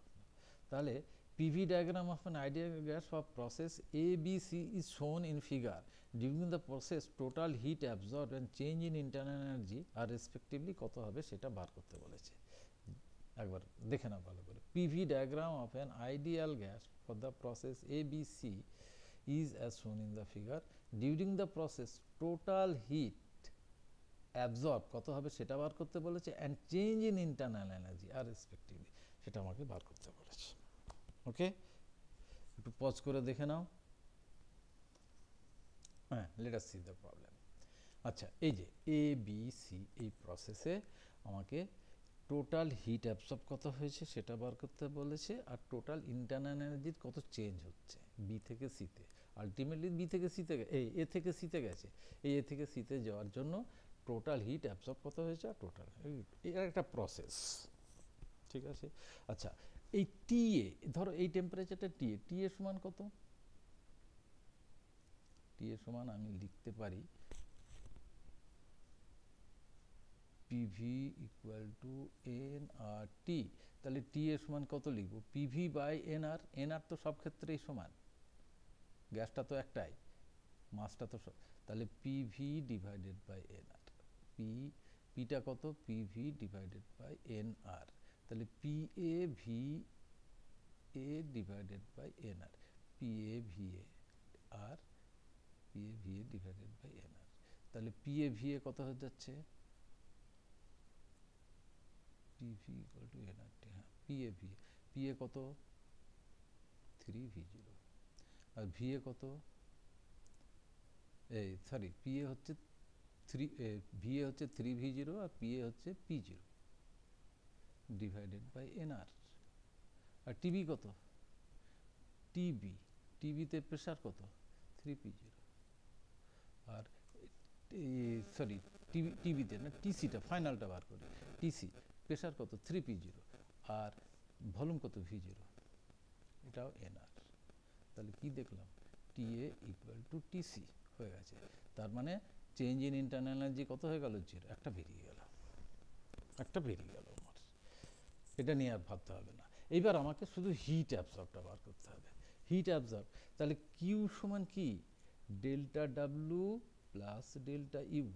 Speaker 1: তাহলে PV diagram of an ideal gas for process ABC is shown in figure. During the process, total heat absorbed and change in internal energy are respectively কত হবে সেটা বার করতে বলেছে। একবার দেখে নাও ভালো করে। PV diagram of an ideal gas for the process ABC is as shown in the figure. During the process, total heat absorbed কত হবে সেটা বার করতে বলেছে and change in internal energy are respectively সেটা আমাকে বার করতে বলেছে। ওকে, একটু পজ করে দেখে নাও। হ্যাঁ, let us see the problem. আচ্ছা, এই যে এ বি সি এই প্রসেসে আমাকে টোটাল হিট অ্যাবসর্ব কত হয়েছে সেটা বার করতে বলেছে, আর টোটাল ইন্টারনাল এনার্জির কত চেঞ্জ হচ্ছে বি থেকে সিতে। আলটিমেটলি বি থেকে সিতে এ থেকে সিতে গেছে, এই এ থেকে সিতে যাওয়ার জন্য টোটাল হিট অ্যাবসর্ব কত হয়েছে আর টোটাল, এর একটা প্রসেস। ঠিক আছে, আচ্ছা এই টি এ ধরো এই টেম্পারেচারটা টি এ সমান কত? টি এ সমান আমি লিখতে পারি PV equal to N R T. তাহলে টি এর সমান কত লিখব? PV by N R. N R তো সব ক্ষেত্রেই সমান, গ্যাসটা তো একটাই, মাসটা তো সব, তাহলে PV divided by N R. পিটা কত? PV divided by N R. তাহলে P A V A divided by N R, P A V A আর P A V A divided by N R. তাহলে পি এ ভি এ কত হয়ে যাচ্ছে? PV equal to N R T. হ্যাঁ, পি এ কত? 3v0। আর ভি এ কত? এই সরি, পি এ হচ্ছে ভি এ হচ্ছে 3v0 আর পি এ হচ্ছে p0 divided by N R. আর টিবি কত? টিবিতে প্রেশার কত? 3p0। আর সরি, টিবিতে না, টিসিটা ফাইনালটা বার করি, টিসি প্রেশার কত? 3p0 আর ভলিউম কত? v0, এটাও এনআর। তাহলে কি দেখলাম? টিএ ইকুয়াল টু টিসি হয়ে গেছে। তার মানে চেঞ্জ ইন ইন্টারনাল এনার্জি কত হয়ে গেল? 0, একটা বেরিয়ে গেল আমার। এটা নিয়ে আর ভাবতে হবে না। এইবার আমাকে শুধু হিট অ্যাবসর্বটা বার করতে হবে। হিট অ্যাবসর্ব, তাহলে কিউ সমান কি? Delta W plus delta U.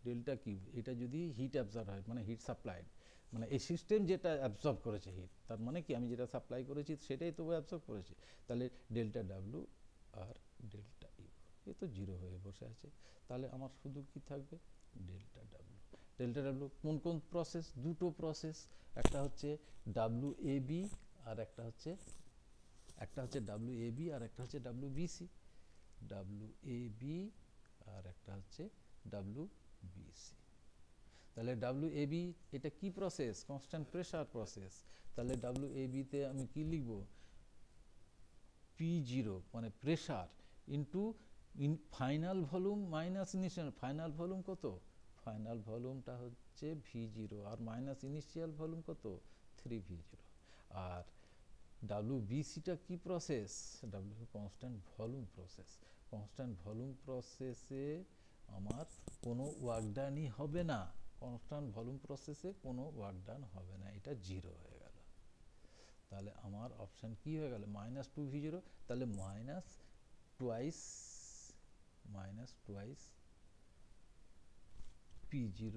Speaker 1: Delta Q এটা যদি হিট অ্যাবসর্ব হয়, মানে হিট সাপ্লাইড, মানে এই সিস্টেম যেটা অ্যাবসর্ব করেছে হিট, তার মানে কি আমি যেটা সাপ্লাই করেছি সেটাই তো অ্যাবসর্ব করেছে। তাহলে delta W R delta U A তো 0 হয়ে বসে আছে। তাহলে আমার শুধু কি থাকবে? Delta W. ডেল্টা ডাব্লু কোন কোন প্রসেস? দুটো প্রসেস, একটা হচ্ছে ডাব্লু এ বি আর একটা হচ্ছে ডাব্লু এ বি আর একটা হচ্ছে W BC. W A B আর একটা হচ্ছে ডাব্লু বিসি। তাহলে ডাব্লু এ বি এটা কি প্রসেস? Constant pressure process. তাহলে ডাব্লু এ বিতে আমি কি লিখব? P0 মানে pressure into final volume minus initial. Final volume কত? ফাইনাল ভলিউমটা হচ্ছে V0 আর মাইনাস ইনিশিয়াল ভলিউম কত? 3v0। আর WBCটা কি process? W constant volume process. Constant volume প্রসেসে আমার কোনো ওয়ার্ক ডানই হবে না। কনস্ট্যান্ট ভলিউম প্রসেসে কোনো ওয়ার্ক ডান হবে না, এটা 0 হয়ে গেল। তাহলে আমার অপশান কি হয়ে গেল? -2v0। তাহলে মাইনাস টুয়াইস p0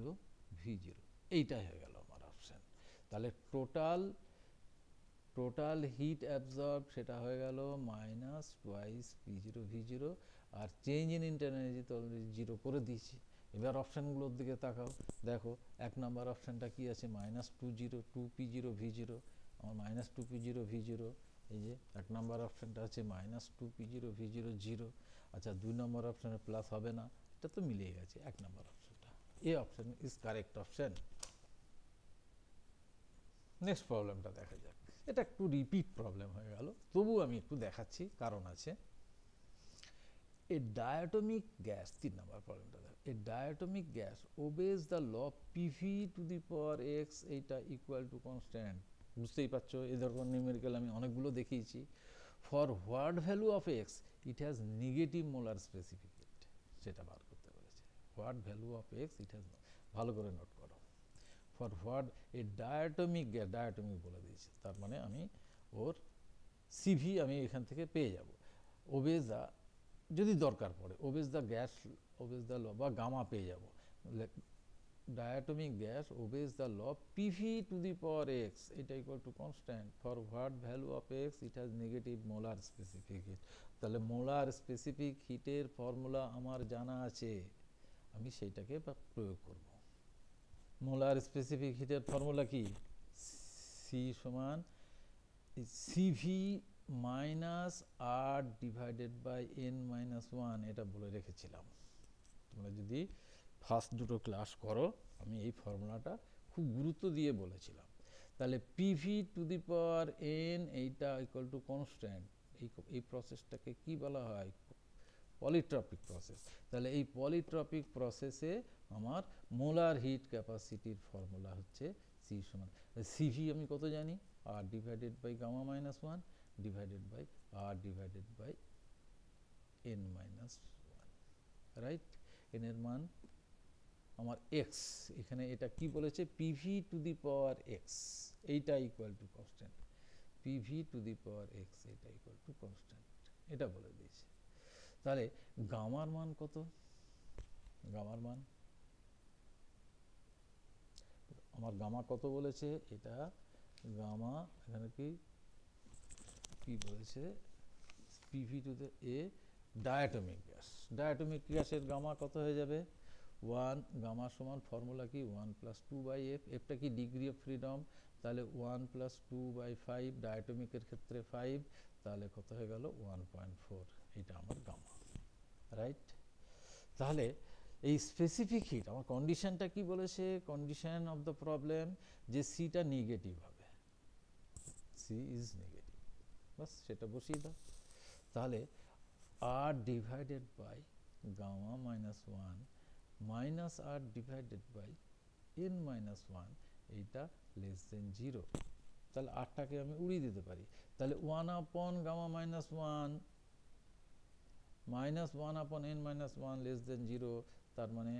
Speaker 1: v0, এইটাই হয়ে গেল আমার অপশান। তাহলে টোটাল হিট অ্যাবজর্ব সেটা হয়ে গেল -2 p0 v0, আর চেঞ্জ ইন ইন্টারনাল এনার্জি তো অলরেডি 0 করে দিয়েছি। এবার অপশানগুলোর দিকে তাকাও, দেখো 1 নম্বর অপশানটা কি আছে? -2 p0 v0, আমার -2 p0 v0, এই যে 1 নম্বর অপশানটা আছে -2 p0 v0 0। আচ্ছা, 2 নম্বর অপশানে প্লাস হবে না, এটা তো মিলিয়ে গেছে 1 নম্বর অপশানটা। এই option is correct option. Next প্রবলেমটা দেখা যাক। এটা একটু রিপিট প্রবলেম হয়ে গেল, তবু আমি একটু দেখাচ্ছি, কারণ আছে। এ ডায়াটমিক গ্যাস, 3 নম্বর প্রবলেমটা দেখো। A diatomic gas obeys the law PV to the power X, এইটা ইকুয়াল টু কনস্ট্যান্ট। বুঝতেই পারছো, এ ধরনের নিউমেরিক্যাল আমি অনেকগুলো দেখিয়েছি। For what value of X it has negative molar specific heat, সেটা বার করতে বলেছে। What value of X it has, ভালো করে নোট করো। For what a diatomic gas, diatomic বলে দিয়েছে, তার মানে আমি ওর সিভি আমি এখান থেকে পেয়ে যাব। ওবেজ দ্য, যদি দরকার পড়ে obeys the gas, obeys the law বা গামা পেয়ে যাব। diatomic gas obeys the law PV to the power x, এটা equal to constant for what value of x it has negative molar specific heat। তাহলে মোলার স্পেসিফিক হিটের ফর্মুলা আমার জানা আছে, আমি সেইটাকে প্রয়োগ করব। মোলার স্পেসিফিক হিটের ফর্মুলা কি? সি সমান CV minus R divided by N minus one, এটা বলে রেখেছিলাম। তোমরা যদি ফার্স্ট দুটো ক্লাস করো, আমি এই ফর্মুলাটা খুব গুরুত্ব দিয়ে বলেছিলাম। তাহলে PV to the power N, এইটা ইকুয়াল টু কনস্ট্যান্ট। এই প্রসেসটাকে কি বলা হয়? Polytropic process. তাহলে এই পলিট্রপিক প্রসেসে আমার মোলার হিট ক্যাপাসিটির ফর্মুলা হচ্ছে সি সমান সিভি আমি কত জানি? R divided by gamma minus one divided by R divided by N minus one, right? এনের মান আমার এক্স, এখানে এটা কি বলেছে? PV to the power X, এইটা equal to constant. PV to the power x, এটা ইকুয়াল টু কনস্ট্যান্ট, এটা বলে দিয়েছে। তাহলে গামার মান কত? গামার মান আমার গামা কত বলেছে? এটা গামা এখানে কি বলেছে? PV to the A diatomic gas, diatomic গ্যাসের গামা কত হয়ে যাবে? 1 গামা সমান ফর্মুলা কি? 1 প্লাস 2 বাই এফ। এফটা কি? Degree of freedom. তাহলে 1 প্লাস 2 বাই 5, ডায়াটমিকের ক্ষেত্রে 5, তাহলে কত হয়ে গেল? 1.4। এটা আমার গামা, রাইট? তাহলে এই স্পেসিফিক হিট আমার কন্ডিশনটা কি বলেছে? কন্ডিশন অফ দ্য প্রবলেম যে সিটা নেগেটিভ হবে, সি ইজ নেগেটিভ, বাস সেটা বসিয়ে দাও। তাহলে R divided by gamma minus one minus R divided by N minus one, এইটা লেস দেন জিরো। তাহলে আরটাকে আমি উড়িয়ে দিতে পারি। তাহলে 1 আপন গামা মাইনাস ওয়ান মাইনাস 1 আপন N minus one less than zero, তার মানে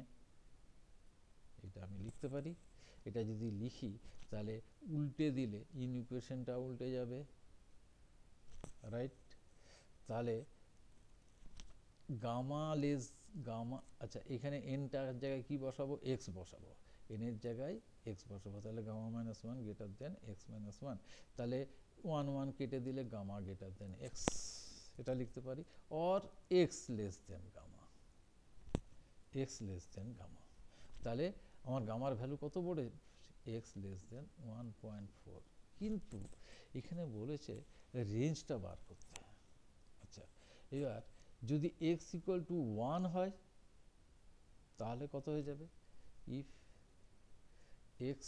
Speaker 1: এটা আমি লিখতে পারি। এটা যদি লিখি তাহলে উল্টে দিলে ইকুয়েশনটা উল্টে যাবে, রাইট? তাহলে গামা লেস গামা, আচ্ছা এখানে এনটার জায়গায় কি বসাবো? এক্স বসাবো, এনের জায়গায় এক্স বসাবো। তাহলে gamma minus one greater than x minus one. তাহলে 1 1 কেটে দিলে গামা গ্রেটার দেন এক্স, এটা লিখতে পারি। Or x less than gamma, x less than gamma. তাহলে আমার গামার ভ্যালু কত পড়ে? X less than 1.4। কিন্তু এখানে বলেছে রেঞ্জটা বার করতে। আচ্ছা এবার যদি x ইকুয়াল টু 1 হয় তাহলে কত হয়ে যাবে? ইফ x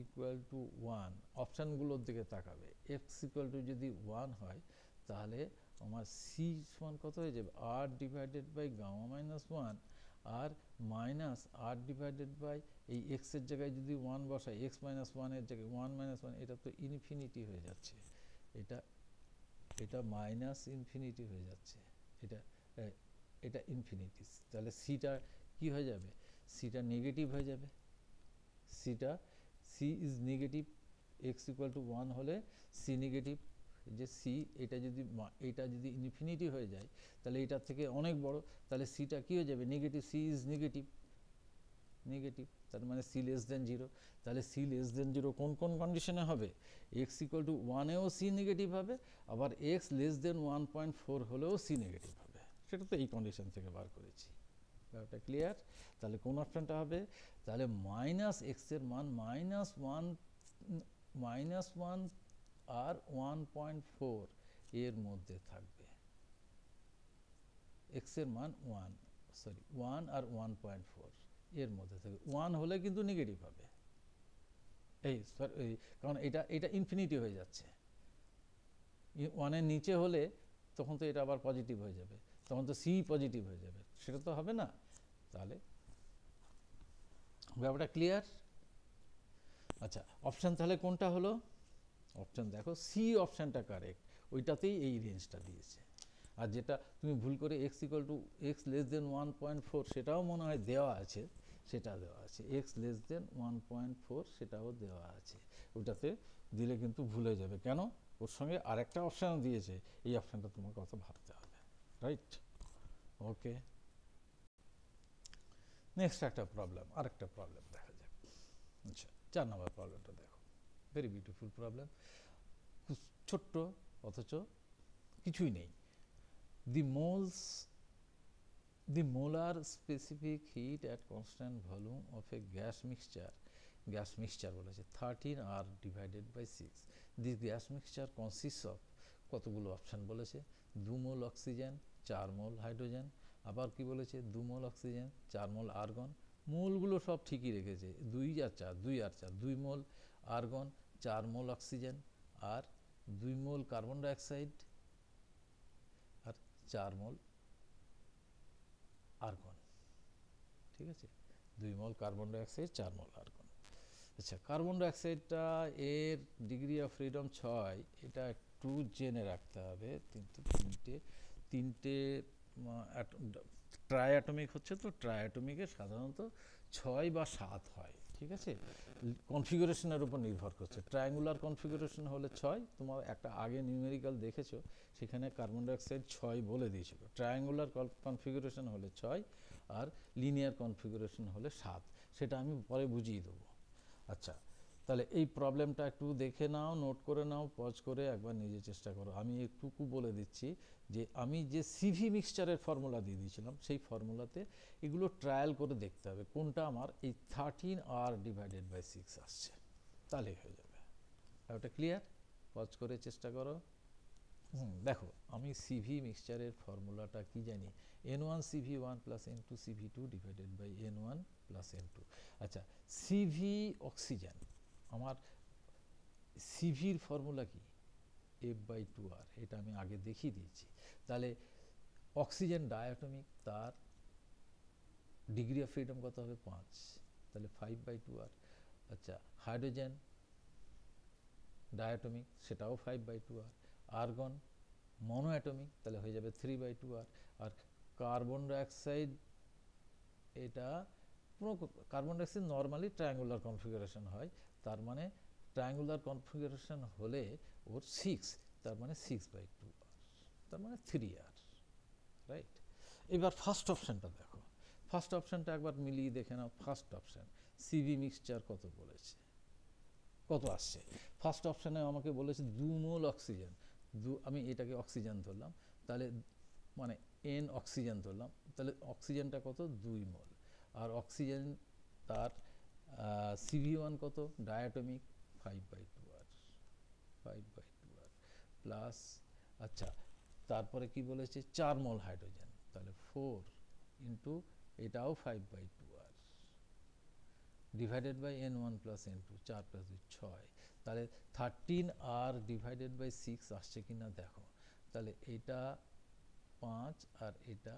Speaker 1: ইকুয়াল টু 1, অপশানগুলোর দিকে তাকাবে, x ইকুয়াল টু যদি 1 হয় তাহলে আমার সি সমান কত হয়ে যাবে? R divided by gamma minus one R minus R divided by এই এক্সের জায়গায় যদি 1 বসাই, এক্স মাইনাস ওয়ানের জায়গায় 1 মাইনাস ওয়ান, এটা তো ইনফিনিটি হয়ে যাচ্ছে, এটা মাইনাস ইনফিনিটি হয়ে যাচ্ছে, এটা ইনফিনিটি। তাহলে সিটা কি হয়ে যাবে? সিটা নেগেটিভ হয়ে যাবে। C is negative, x equal to 1 হলে সি নেগেটিভ। যে সি এটা যদি ইনফিনিটি হয়ে যায় তাহলে এটার থেকে অনেক বড়, তাহলে সিটা কি হয়ে যাবে? নেগেটিভ। সি ইজ নেগেটিভ, তার মানে সি লেস দেন জিরো। তাহলে সি লেস দেন জিরো কোন কোন কন্ডিশনে হবে? এক্স ইকুয়াল টু 1-এও সি নেগেটিভ হবে, আবার এক্স লেস দেন 1.4 হলেও সি নেগেটিভ হবে। সেটা তো এই কন্ডিশন থেকে বার করেছি। ব্যাপারটা ক্লিয়ার? তাহলে কোন অপশানটা হবে? তাহলে মাইনাস এক্সের মান -1 আর 1.4 এর মধ্যে থাকবে। এক্সের মান 1 আর 1.4 এর মধ্যে থাকবে। 1 হলে কিন্তু নেগেটিভ হবে, কারণ এটা ইনফিনিটি হয়ে যাচ্ছে। 1-এর নিচে হলে তখন তো এটা আবার পজিটিভ হয়ে যাবে, তখন তো সি পজিটিভ হয়ে যাবে, সেটা তো হবে না। তাহলে ব্যাপারটা ক্লিয়ার? আচ্ছা অপশান তাহলে কোনটা হলো? অপশান দেখো, সি অপশানটা কারেক্ট, ওইটাতেই এই রেঞ্জটা দিয়েছে। আর যেটা তুমি ভুল করে x equal two x less than 1.4 সেটাও মনে হয় দেওয়া আছে, সেটা দেওয়া আছে, এক্স লেস দেন 1.4 সেটাও দেওয়া আছে, ওটাতে দিলে কিন্তু ভুলে যাবে। কেন? ওর সঙ্গে আরেকটা অপশানও দিয়েছে, এই অপশানটা তোমাকে অত ভাবতে হবে, রাইট? ওকে, নেক্সট একটা প্রবলেম, আরেকটা প্রবলেম দেখা যাক। আচ্ছা, 4 নম্বর প্রবলেমটা দেখো, ভেরি বিউটিফুল প্রবলেম, ছোট্ট অথচ কিছুই নেই। The molar specific heat at constant volume of a gas mixture বলেছে 13 R divided by 6. This gas mixture consists of কতগুলো অপশান বলেছে, 2 মোল অক্সিজেন, 4 মোল হাইড্রোজেন, আবার কি বলেছে 2 মোল অক্সিজেন, 4 মোল আর্গন। মোলগুলো সব ঠিকই রেখেছে, 2 আর 4, 2 মোল আর্গন, 4 মোল অক্সিজেন, আর 2 মোল কার্বন ডাইঅক্সাইড, আর 4 মোল আর্গন। ঠিক আছে, 2 মোল কার্বন ডাইঅক্সাইড, 4 মোল আর্গন। আচ্ছা, কার্বন ডাইঅক্সাইডটা এর ডিগ্রি অফ ফ্রিডম 6, এটা একটু জেনে রাখতে হবে, কিন্তু তিনটে ট্রাই অ্যাটমিক হচ্ছে, তো ট্রাই অ্যাটমিকে সাধারণত 6 বা 7 হয়। ঠিক আছে, কনফিগারেশনের উপর নির্ভর করছে। ট্রায়াঙ্গুলার কনফিগারেশন হলে 6, তোমার একটা আগে নিউমেরিক্যাল দেখেছো, সেখানে কার্বন ডাইঅক্সাইড 6 বলে দিয়েছিল। ট্রায়াঙ্গুলার কনফিগারেশন হলে 6, আর লিনিয়ার কনফিগারেশন হলে 7, সেটা আমি পরে বুঝিয়ে দেবো। আচ্ছা, তাহলে এই প্রবলেমটা একটু দেখে নাও, নোট করে নাও, পজ করে একবার নিজে চেষ্টা করো। আমি একটুকু বলে দিচ্ছি যে আমি যে সিভি মিক্সচারের ফর্মুলা দিয়ে দিয়েছিলাম, সেই ফর্মুলাতে এগুলো ট্রায়াল করে দেখতে হবে কোনটা আমার এই 13 R ডিভাইডেড বাই 6 আসছে, তাহলেই হয়ে যাবে। ওটা ক্লিয়ার? পজ করে চেষ্টা করো। দেখো, আমি সিভি মিক্সচারের ফর্মুলাটা কি জানি, N1CV1 plus N2CV2 divided by N1 plus N2। আচ্ছা, সিভি অক্সিজেন, আমার সিভির ফর্মুলা কি, F/2R, এটা আমি আগে দেখিয়ে দিয়েছি। তাহলে অক্সিজেন ডায়াটমিক, তার ডিগ্রি অফ ফ্রিডম কত হবে, 5, তাহলে 5/2R। আচ্ছা, হাইড্রোজেন ডায়াটমিক, সেটাও 5/2R। আর্গন মনো অ্যাটমিক, তাহলে হয়ে যাবে 3/2R। আর কার্বন ডাইঅক্সাইড, এটা পুরো carbon dioxide normally triangular configuration হয়, তার মানে ট্রায়াঙ্গুলার কনফিগারেশন হলে ওর 6, তার মানে 6/2R, তার মানে 3R, রাইট? এবার ফার্স্ট অপশানটা দেখো, ফার্স্ট অপশানটা একবার মিলিয়ে দেখে নাও। ফার্স্ট অপশান সিভি মিক্সচার কত বলেছে, কত আসছে? ফার্স্ট অপশানে আমাকে বলেছে 2 মোল অক্সিজেন, আমি এটাকে অক্সিজেন ধরলাম, তাহলে মানে N অক্সিজেন ধরলাম, তাহলে অক্সিজেনটা কত, 2 মোল। আর অক্সিজেন তার CV1 কত, ডায়াটমিক 5/2R, 5/2R প্লাস, আচ্ছা তারপরে কি বলেছে 4 মোল হাইড্রোজেন, তাহলে 4 ইন্টু এটাও 5/2R divided by N1 plus N2, 4 plus 2 6, তাহলে 13R ডিভাইডেড বাই 6 আসছে কিনা দেখো। তাহলে এটা 5 আর এটা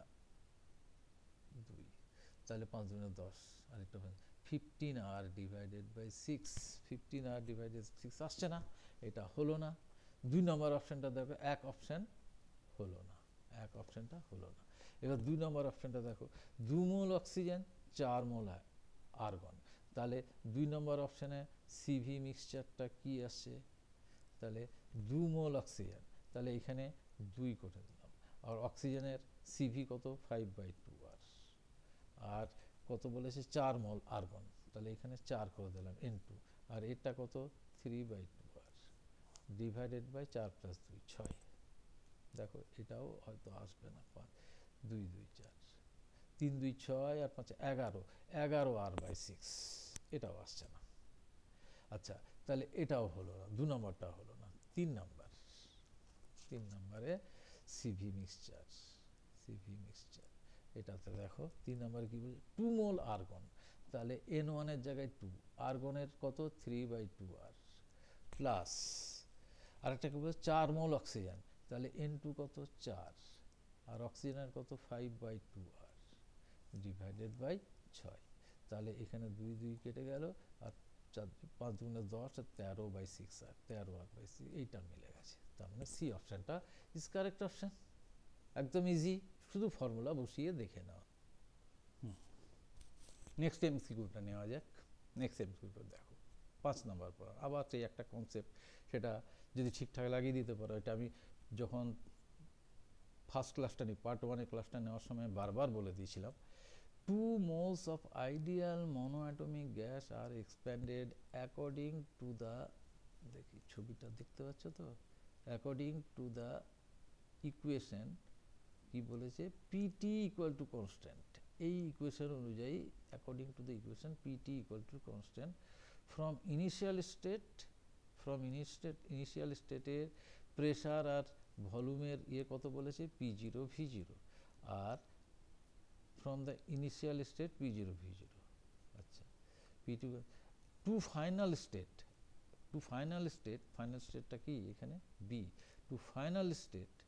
Speaker 1: 2, তাহলে 5 দুগুণে 10, আর এটা 15R divided by 6, 15R divided 6 আসছে না, এটা হলো না। 2 নম্বর অপশানটা দেখো, এক অপশান হলো না, এক অপশানটা হলো না। এবার 2 নম্বর অপশানটা দেখো, 2 মোল অক্সিজেন, 4 মোল আর্গন, তাহলে 2 নম্বর অপশানে সিভি মিক্সচারটা কি আসছে, তাহলে 2 মোল অক্সিজেন, তাহলে এখানে 2 করে দিলাম, আর অক্সিজেনের সিভি কত, 5/2R, আর কত বলেছে 4 মোল আর্গন, তাহলে এখানে 4 করে দিলাম N2, আর এটা কত 3/2R ডিভাইডেড বাই 4 প্লাস 2 6, দেখো এটাও হয়তো আসবে না, 5 2 2 4, 3 2 6 আর 5 11, 11R/6, এটাও আসছে না। আচ্ছা, তাহলে এটাও হলো না, 2 নম্বরটা হলো না। 3 নম্বরে সিভি মিক্সচার, এটাতে দেখো 3 নম্বরে কি বলছে 2 মোল আর্গন, তাহলে N1 এর জায়গায় 2, আর্গনের কত 3/2R প্লাস, আরেকটা কি বলছে 4 মোল অক্সিজেন, তাহলে N2 কত 4, আর অক্সিজেনের কত 5/2R ডিভাইডেড বাই 6, তাহলে এখানে 2 2 কেটে গেল, আর 5 দুগুণে 10, আর 13/6, আর 13R/6, এইটা মিলে গেছে। তার মানে সি অপশানটা ইজ কারেক্ট অপশান, একদম ইজি, শুধু ফর্মুলা বসিয়ে দেখে নাও। নেক্সট এমসিকিউটা নেওয়া যাক। নেক্সট এমসিকিউটা দেখো, 5 নম্বর পর আবার সেই একটা কনসেপ্ট, সেটা যদি ঠিকঠাক লাগিয়ে দিতে পারো। এটা আমি যখন ফার্স্ট ক্লাসটা নিই, পার্ট 1 এর ক্লাসটা নেওয়ার সময় বারবার বলে দিয়েছিলাম, 2 moles of ideal monoatomic gas are expanded according to the, দেখি ছবিটা দেখতে পাচ্ছ তো, according to the equation কি বলেছে, pt equal to constant। এই ইকুয়েশন অনুযায়ী, according to the equation pt equal to constant from initial state এর প্রেসার আর ভলিউমের কত বলেছে, p0 v0, R from the initial state p0 v0। আচ্ছা, p2 to final state, final stateটা কি এখানে b, to final state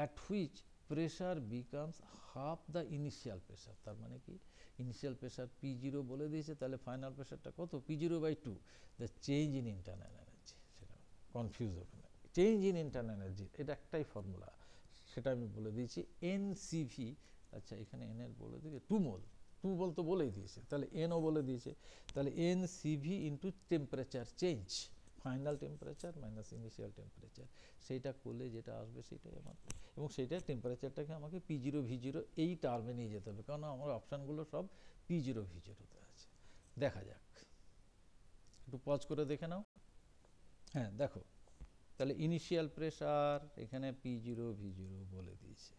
Speaker 1: at which pressure becomes half the initial pressure। তার মানে কি, ইনিশিয়াল প্রেসার p0 বলে দিয়েছে, তাহলে ফাইনাল প্রেসারটা কত, p0/2, the change in internal energy. সেটা কনফিউজ হবে না, চেঞ্জ ইন ইন্টারনাল এনার্জি এটা একটাই ফর্মুলা, সেটা আমি বলে দিয়েছি, NCV। আচ্ছা, এখানে n এর বলে দিয়েছে 2 মোল, 2 মোল তো বলেই দিয়েছে, তাহলে nও বলে দিয়েছে, তাহলে NCV into temperature change, final temperature minus initial temperature, সেইটা করলে যেটা আসবে সেটাই আমার, এবং সেইটা টেম্পারেচারটাকে আমাকে p0 v0 এই টার্মে নিয়ে যেতে হবে, কারণ আমার অপশানগুলো সব p0 v0তে আছে। দেখা যাক, একটু পজ করে দেখে নাও। হ্যাঁ দেখো, তাহলে ইনিশিয়াল প্রেসার এখানে p0 v0 বলে দিয়েছে।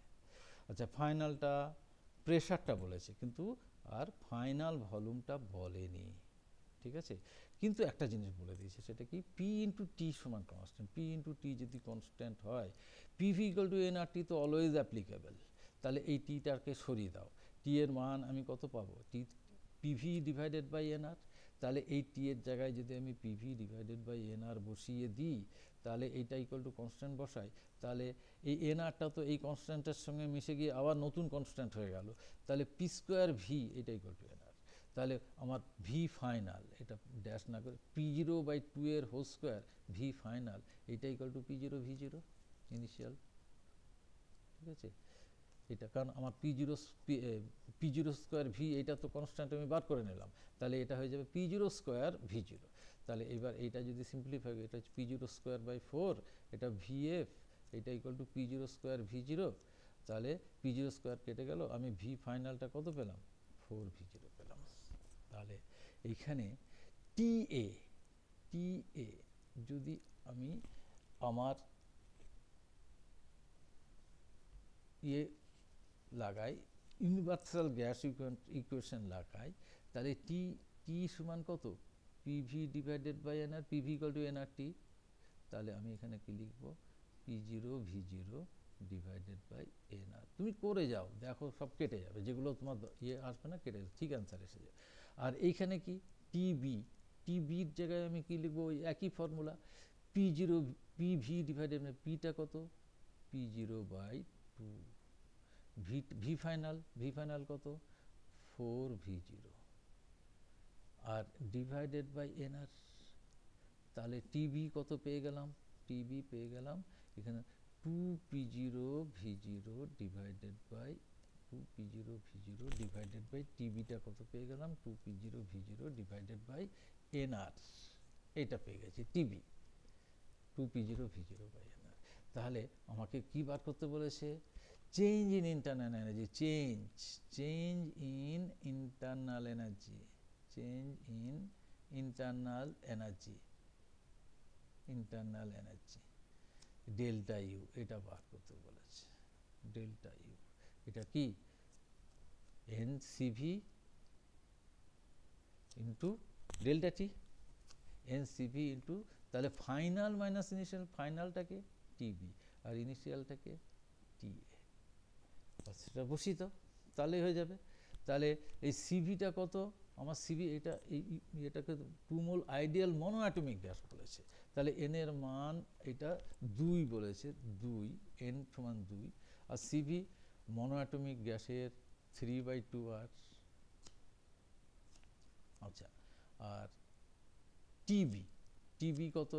Speaker 1: আচ্ছা, ফাইনালটা প্রেসারটা বলেছে, কিন্তু আর ফাইনাল ভলিউমটা বলেনি, ঠিক আছে। কিন্তু একটা জিনিস বলে দিয়েছে, সেটা কি, p ইন্টু টি সমান কনস্ট্যান্ট। p ইন্টু টি যদি কনস্ট্যান্ট হয়, pv ইকুয়াল টু nRT তো অলওয়েজ অ্যাপ্লিকেবল, তাহলে এই টিটাকে সরিয়ে দাও, টি এর মান আমি কত পাবো, pv ডিভাইডেড বাই nr। তাহলে এই টি এর জায়গায় যদি আমি pv ডিভাইডেড বাই nr বসিয়ে দিই, তাহলে এইটা ইকুয়াল টু কনস্ট্যান্ট বসাই, তাহলে এই nrটা তো এই কনস্ট্যান্টের সঙ্গে মিশে গিয়ে আবার নতুন কনস্ট্যান্ট হয়ে গেল, তাহলে p স্কোয়ার ভি এটা ইকুয়াল টু nr। তাহলে আমার ভি ফাইনাল, এটা ড্যাশ না করে p0/2 এর হোল স্কোয়ার ভি ফাইনাল, এটা equal to p0 v0 initial, ঠিক আছে। এটা কারণ আমার p0 স্কোয়ার ভি এটা তো কনস্ট্যান্ট আমি বার করে নিলাম, তাহলে এটা হয়ে যাবে p0 স্কোয়ার v0। তাহলে এবার এইটা যদি সিম্পলিফাই, এটা হচ্ছে p0 স্কোয়ার বাই 4, এটা vf, এটা equal to p0 square v0, তাহলে p0 স্কোয়ার কেটে গেল, আমি ভি ফাইনালটা কত পেলাম, 4v0 পেলাম। তাহলে এইখানে TA যদি আমি আমার লাগাই, ইউনিভার্সাল গ্যাস ইকুয়েশন লাগাই, তাহলে টি সমান কত, PV divided by nr, PV equal to nRT। তাহলে আমি এখানে কি লিখবো, p0 v0 divided by nr। তুমি করে যাও, দেখো সব কেটে যাবে, যেগুলো তোমার আসবে না কেটে যাবে, ঠিক অ্যান্সার এসে যাবে। আর এইখানে কি, টিবির জায়গায় আমি কি লিখবো, ওই একই formula, p0 PV divided by, পিটা কত, p0/2, ভি ফাইনাল কত, 4v0, R divided by nr। তাহলে টিবি কত পেয়ে গেলাম, টিবি পেয়ে গেলাম এখানে 2p0 v0 divided by, 2p0 v0 divided by টিবিটা কত পেয়ে গেলাম, 2p0 v0 divided by nr, এটা পেয়ে গেছি TB, 2p0 v0 by nr। তাহলে আমাকে কি বার করতে বলেছে, change in internal energy, change in internal energy, change in internal energy, delta U, এটা বার করতে বলেছে, ডেল্টা ইউ এটা কি, এনসিভি ইন্টু ডেল্টা টি, এনসিভি ইন্টু, তাহলে ফাইনাল মাইনাস ইনিশিয়াল, ফাইনালটাকে টিবি আর ইনিশিয়ালটাকে টিএ, সেটা বসি তো, তাহলেই হয়ে যাবে। তাহলে এই সিভিটা কত, আমার সিভি এটা, এটাকে 2 মোল আইডিয়াল মনো অ্যাটমিক গ্যাস বলেছে, তাহলে এন এর মান এটা 2 বলেছে, 2, এন সমান 2, আর সিভি মনো অ্যাটমিক গ্যাসের 3/2 আর, আচ্ছা, আর টিবি কত,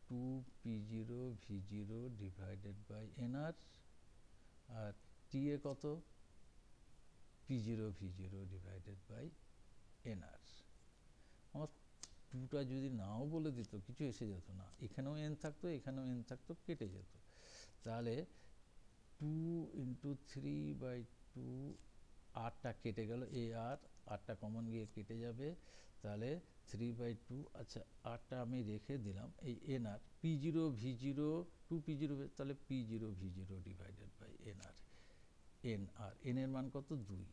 Speaker 1: 2p0 v0 divided by nr, আর টিএ কত, p0 v0 divided by nr। আমার 2টা যদি নাও বলে দিত কিছু এসে যেত না, এখানেও n থাকতো এখানেও n থাকতো, কেটে যেত। তাহলে 2 × 3/2, 8টা কেটে গেল, এ আর 8টা কমন গিয়ে কেটে যাবে, তাহলে 3/2। আচ্ছা 8টা আমি রেখে দিলাম, এই এন আর P0 V0 2P0, তাহলে P0 V0 divided by N R, N এর মান কত 2,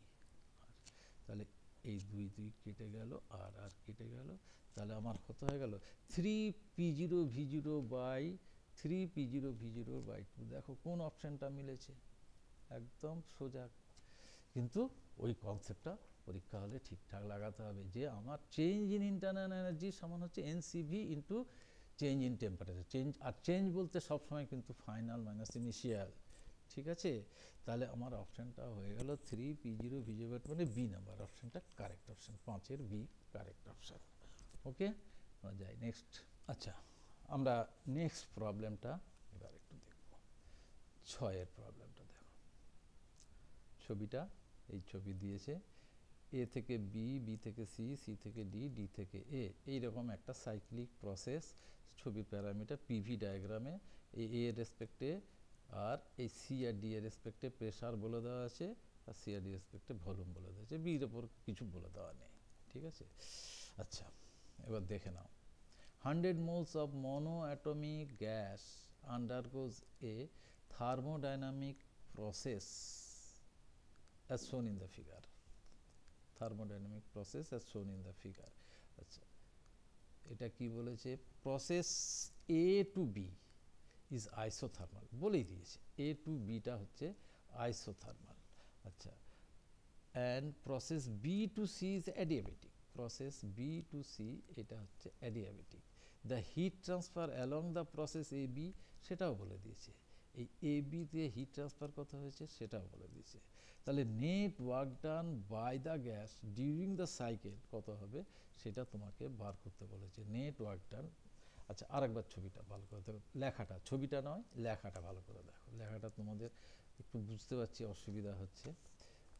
Speaker 1: তাহলে এই 2 কেটে গেল আর কেটে গেল, তাহলে আমার কত হয়ে গেল 3P0 V0 by 3P0 V0 by 2। দেখো কোন অপশানটা মিলেছে, একদম সোজা। কিন্তু ওই কনসেপ্টটা পরীক্ষা হলে ঠিকঠাক লাগাতে হবে যে আমার চেঞ্জ ইন ইন্টারনাল এনার্জি সমান হচ্ছে এনসিভি into change in temperature. Change বলতে সবসময় কিন্তু ফাইনাল মাইনাস ইনিশিয়াল, ঠিক আছে? তাহলে আমার অপশানটা হয়ে গেল 3P0 V0 মানে বি নাম্বার অপশানটা কারেক্ট অপশান, 5-এর বি কারেক্ট অপশান। ওকে, যাই নেক্সট। আচ্ছা আমরা নেক্সট প্রবলেমটা এবার একটু দেখব। 6-এর প্রবলেমটা দেখো, ছবিটা এই ছবি দিয়েছে, এ থেকে বি, বি থেকে সি, সি থেকে ডি, ডি থেকে এ, এইরকম একটা সাইক্লিক প্রসেস। ছবির প্যারামিটার পিভি ডায়াগ্রামে এ এর রেসপেক্টে আর এই সি আর ডি এর রেসপেক্টে প্রেশার বলে দেওয়া আছে, আর সি আর ডি রেসপেক্টে ভলিউম বলে দেওয়া আছে, বির ওপর কিছু বলে দেওয়া নেই, ঠিক আছে? আচ্ছা এবার দেখে নাও, 100 moles of monoatomic gas undergoes a thermodynamic process as shown in the figure. Thermodynamic process as shown in the figure. আচ্ছা এটা কি বলেছে, process A to B is isothermal বলেই দিয়েছে, এ টু বিটা হচ্ছে আইসোথার্মাল। আচ্ছা and process B to C is adiabatic, process B to C এটা হচ্ছে adiabatic. The heat transfer along the process A B সেটাও বলে দিয়েছে, এই এ বিতে হিট ট্রান্সফার কত হয়েছে সেটাও বলে দিয়েছে। তাহলে net work done by the gas during the cycle কত হবে সেটা তোমাকে বার করতে বলেছে, নেট ওয়ার্ক ডান। আচ্ছা আরেকবার ছবিটা ভালো করে দেখো, লেখাটা, ছবিটা নয় লেখাটা ভালো করে দেখো, লেখাটা তোমাদের একটু বুঝতে পারছি অসুবিধা হচ্ছে।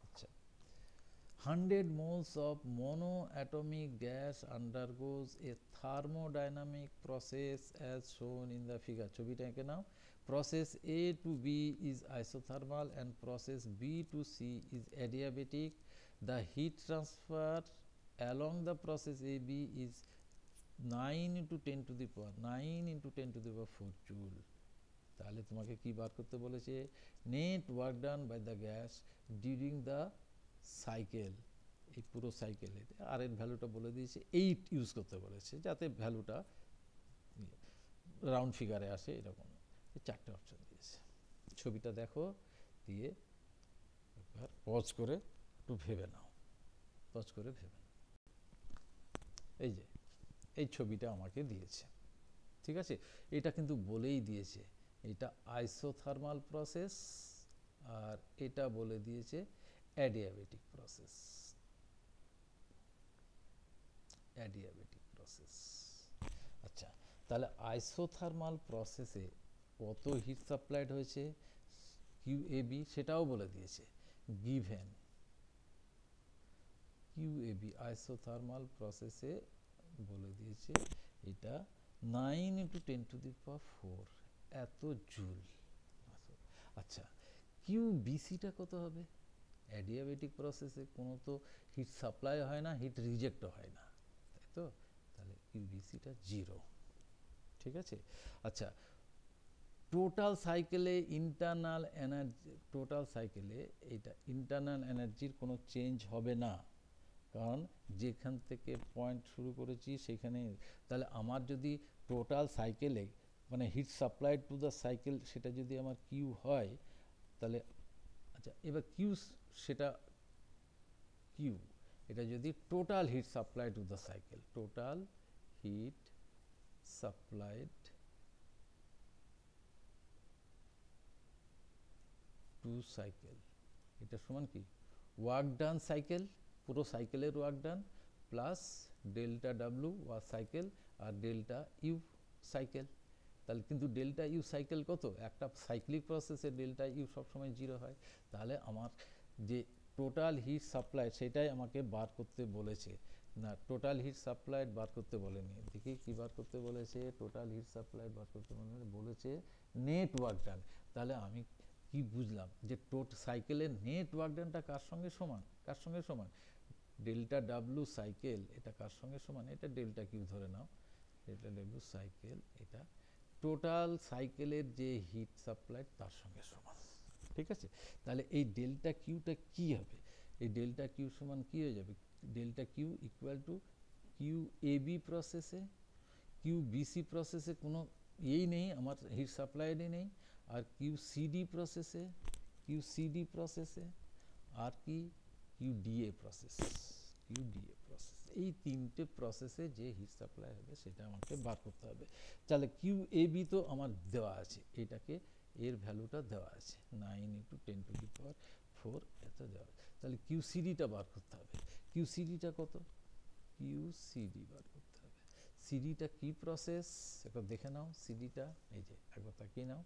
Speaker 1: আচ্ছা 100 moles of monoatomic gas undergoes a thermodynamic process as shown in the figure. ছবিটা এঁকে নাও, process A to B is isothermal and process B to C is adiabatic. The heat transfer along the process AB is 9 × 10 to the power 4 joule. তাহলে তোমাকে কি বার করতে বলেছে, net work done by the gas during the cycle, এই পুরো সাইকেলে আর এর ভ্যালুটা বলে দিয়েছে, 8 ইউজ করতে বলেছে যাতে ভ্যালুটা রাউন্ড ফিগারে আসে, এরকম এই 4টে অপশন দিয়েছে। ছবিটা দেখো, দিয়ে একবার পজ করে একটু ভেবে নাও, পজ করে ভেবে নাও। এই যে এই ছবিটা আমাকে দিয়েছে, ঠিক আছে? এটা কিন্তু বলেই দিয়েছে এটা আইসোথার্মাল প্রসেস, আর এটা বলে দিয়েছে অ্যাডিয়াবেটিক প্রসেস, অ্যাডিয়াবেটিক প্রসেস। আচ্ছা তাহলে আইসোথার্মাল প্রসেসে কত হিট সাপ্লাইড হয়েছে কিউএবি সেটাও বলে দিয়েছে, গিভেন কিউএবি আইসোথার্মাল প্রসেসে বলে দিয়েছে এটা 9 × 10 to the power 4 এত জুল। আচ্ছা কিউবিসিটা কত হবে, অ্যাডিয়াবেটিক প্রসেসে কোনো তো হিট সাপ্লাই হয় না, হিট রিজেক্টও হয় না, তাই তো? তাহলে কিউবিসিটা 0, ঠিক আছে? আচ্ছা টোটাল সাইকেলে ইন্টারনাল এনার্জি, টোটাল সাইকেলে এইটা ইন্টারনাল এনার্জির কোনো চেঞ্জ হবে না, কারণ যেখান থেকে পয়েন্ট শুরু করেছি সেখানে। তাহলে আমার যদি টোটাল সাইকেলে মানে heat supplied to the cycle সেটা যদি আমার কিউ হয়, তাহলে আচ্ছা এবার কিউ সেটা কিউ এটা যদি total heat supply to the cycle, total heat supplied to cycle, এটা সমান কি ওয়ার্ক ডান সাইকেল, পুরো সাইকেলের work done plus delta W or cycle আর ডেল্টা ইউ সাইকেল। তাহলে কিন্তু ডেল্টা ইউ সাইকেল কত, একটা সাইক্লিক প্রসেসে ডেল্টা ইউ সবসময় 0 হয়। তাহলে আমার যে টোটাল হিট সাপ্লাই সেটাই আমাকে বার করতে বলেছে, না, টোটাল হিট সাপ্লাইড বার করতে বলেনি, দেখি কি বার করতে বলেছে। টোটাল হিট সাপ্লাইড বার করতে বলেছে নেট ওয়ার্ক ডান। তাহলে আমি কি বুঝলাম যে সাইকেলের নেট ওয়ার্ক ডানটা কার সঙ্গে সমান, কার সঙ্গে সমান, ডেল্টা ডাব্লু সাইকেল, এটা কার সঙ্গে সমান, এটা ডেল্টা কিউ ধরে নাও, ডেল্টা ডাব্লু সাইকেল এটা টোটাল সাইকেলের যে হিট সাপ্লাই তার সঙ্গে সমান, ঠিক আছে। তাহলে এই ডেল্টা কিউটা কি হবে, এই ডেল্টা কিউ সমান কি হয়ে যাবে, delta Q equal to Q A B প্রসেসে, কিউ বিসি প্রসেসে কোনো ইয়েই নেই, আমার হিট সাপ্লাইডই নেই, আর কিউ সিডি প্রসেসে, কিউ সিডি প্রসেসে, আর কি Q DA process, Q DA process, এই তিনটে প্রসেসে যে হিট সাপ্লাই হবে সেটা আমাকে বার করতে হবে। তাহলে কিউ এ বি তো আমার দেওয়া আছে, এটাকে এর ভ্যালুটা দেওয়া আছে 9 × 10⁴ এত দেওয়া আছে। তাহলে কিউ সিডিটা বার করতে হবে, কিউ সিডিটা কত, কিউ সিডি বার করতে হবে। সিডিটা কি প্রসেস এটা দেখে নাও, সিডিটা এই যে একবার তাকিয়ে নাও,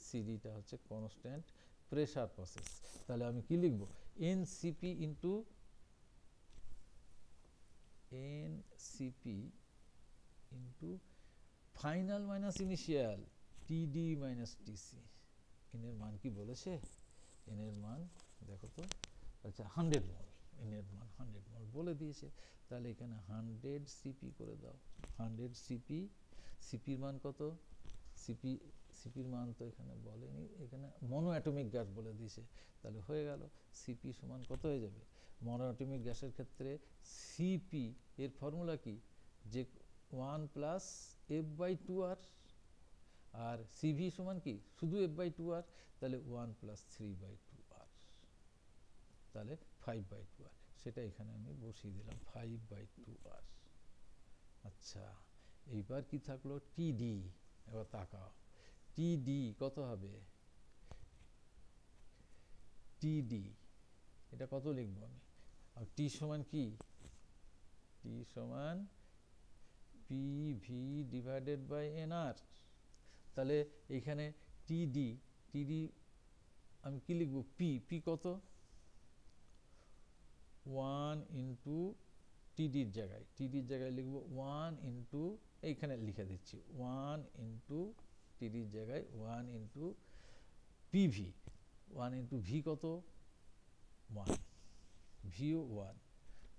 Speaker 1: সিডিটা হচ্ছে কনস্ট্যান্ট প্রেসার প্রসেস। তাহলে আমি কি লিখব, NCP into NCP into final minus initial টিডি মাইনাস টিসি। এনের মান কি বলেছে, এনের মান দেখো তো, আচ্ছা 100 মোল, এনের মান 100 মোল বলে দিয়েছে। তাহলে এখানে 100 সিপি করে দাও, 100 সিপি, সিপির মান কত, সিপি, সিপির মান তো এখানে বলেনি, এখানে মনো অ্যাটমিক গ্যাস বলে দিয়েছে। তাহলে হয়ে গেল সিপি সমান কত হয়ে যাবে, মনো অ্যাটমিক গ্যাসের ক্ষেত্রে সিপি এর ফর্মুলা কি, যে 1 প্লাস F/2R, আর সিভি সমান কি শুধু F/2R, তাহলে 1 প্লাস 3/2R, তাহলে 5/2R, সেটা এখানে আমি বসিয়ে দিলাম 5/2R। আচ্ছা এইবার কি থাকলো টিডি, এবার তাকাও টিডি কত হবে, টিডি এটা কত লিখবো আমি, আর টি সমান কি, টি সমান পিভি ডিভাইডেড বাই এনআর। তাহলে এখানে টিডি, টিডি আমি কি লিখবো, পি, পি কত 1 ইন্টু টিডির জায়গায়, টিডির জায়গায় লিখবো 1 ইন্টু, এইখানে লিখে দিচ্ছি 1 ইন্টু টিডির জায়গায় 1 ইন্টু পিভি, 1 ইন্টু ভি কত 1, ভিও 1।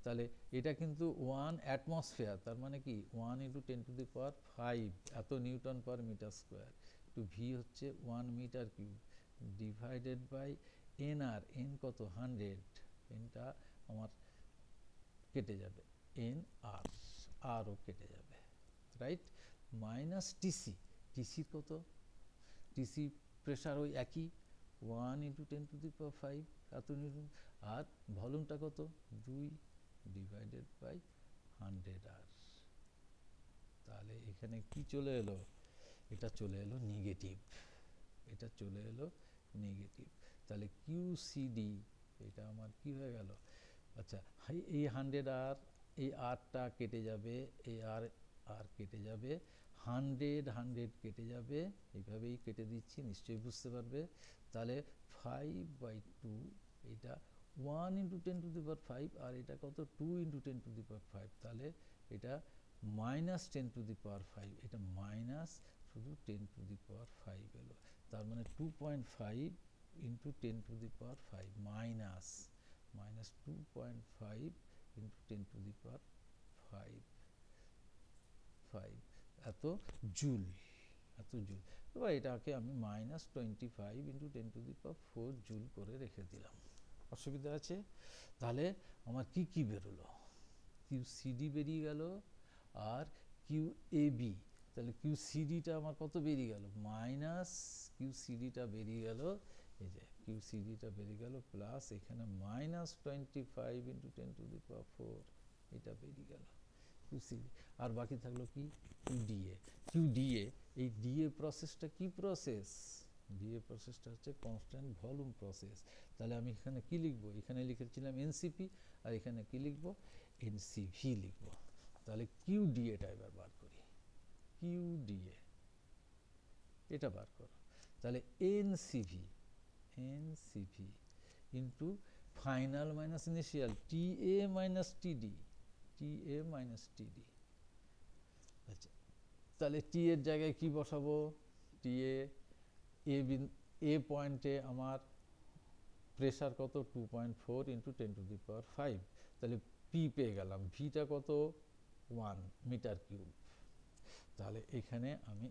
Speaker 1: তাহলে এটা কিন্তু 1 অ্যাটমসফিয়ার, তার মানে কি 1 ইন্টু 10⁵ এত newton per metre square, two V হচ্ছে 1 metre cube divided by NR, N কত 100, এনটা আমার কেটে যাবে, এন আর, আরও কেটে যাবে, রাইট, মাইনাস টিসি, টিসি কত, টিসি প্রেশার ওই একই 1 ইন্টু 10⁵ এত নিউটন, আর ভলিউমটা কত 2 ডিভাইডেড বাই 100R। তাহলে এখানে কি চলে এলো, এটা চলে এলো নেগেটিভ, এটা চলে এলো নেগেটিভ। তাহলে কিউসিডি এটা আমার কি হয়ে গেল, আচ্ছা এই 100R, এই আরটা কেটে যাবে, এই আর আর কেটে যাবে, 100 কেটে যাবে, এইভাবেই কেটে দিচ্ছি নিশ্চয়ই বুঝতে পারবে। তাহলে 5/2, এটা 1 ইন্টু 10⁵, আর এটা কত 2 ইন্টু 10⁵, তাহলে এটা মাইনাস 10⁵, এটা মাইনাস শুধু 10⁵ এলো, তার মানে 2.5 ইন্টু 10⁵, মাইনাস মাইনাস 2.5 ইন্টু 10⁵ এত জুল, এত জুল। এবার এটাকে আমি মাইনাস 25 ইন্টু 10⁴ জুল করে রেখে দিলাম, অসুবিধা আছে। তাহলে আমার কি কি বেরোলো, কিউ সিডি বেরিয়ে গেল আর কিউ এ বি, তাহলে কিউ সিডিটা আমার কত বেরিয়ে গেল, মাইনাস কিউ সিডিটা বেরিয়ে গেল, এই যে কিউ সিডিটা বেরিয়ে গেল, প্লাস এখানে মাইনাস 25 ইন্টু 10⁴ এটা বেরিয়ে গেল কিউ সিডি। আর বাকি থাকলো কি কিউ ডিএ, কিউ ডিএ, এই ডিএ প্রসেসটা কি প্রসেস, ডিএ প্রসেসটা হচ্ছে কনস্ট্যান্ট ভলিউম প্রসেস। তাহলে আমি এখানে কি লিখবো, এখানে লিখেছিলাম এনসিপি, আর এখানে কি লিখবো এনসিভি লিখবো। তাহলে কিউ ডিএটা এবার বার করি, কিউ ডিএ এটা বার করো, তাহলে NCV, NCV into final minus initial TA minus TD, TA minus TD। আচ্ছা, তাহলে টি এর জায়গায় কি বসাবো? TA এ পয়েন্টে আমার প্রেসার কত? 2.4 ইন্টু 10⁵। তাহলে পি পেয়ে গেলাম। ভিটা কত? 1 মিটার কিউব। তাহলে এখানে আমি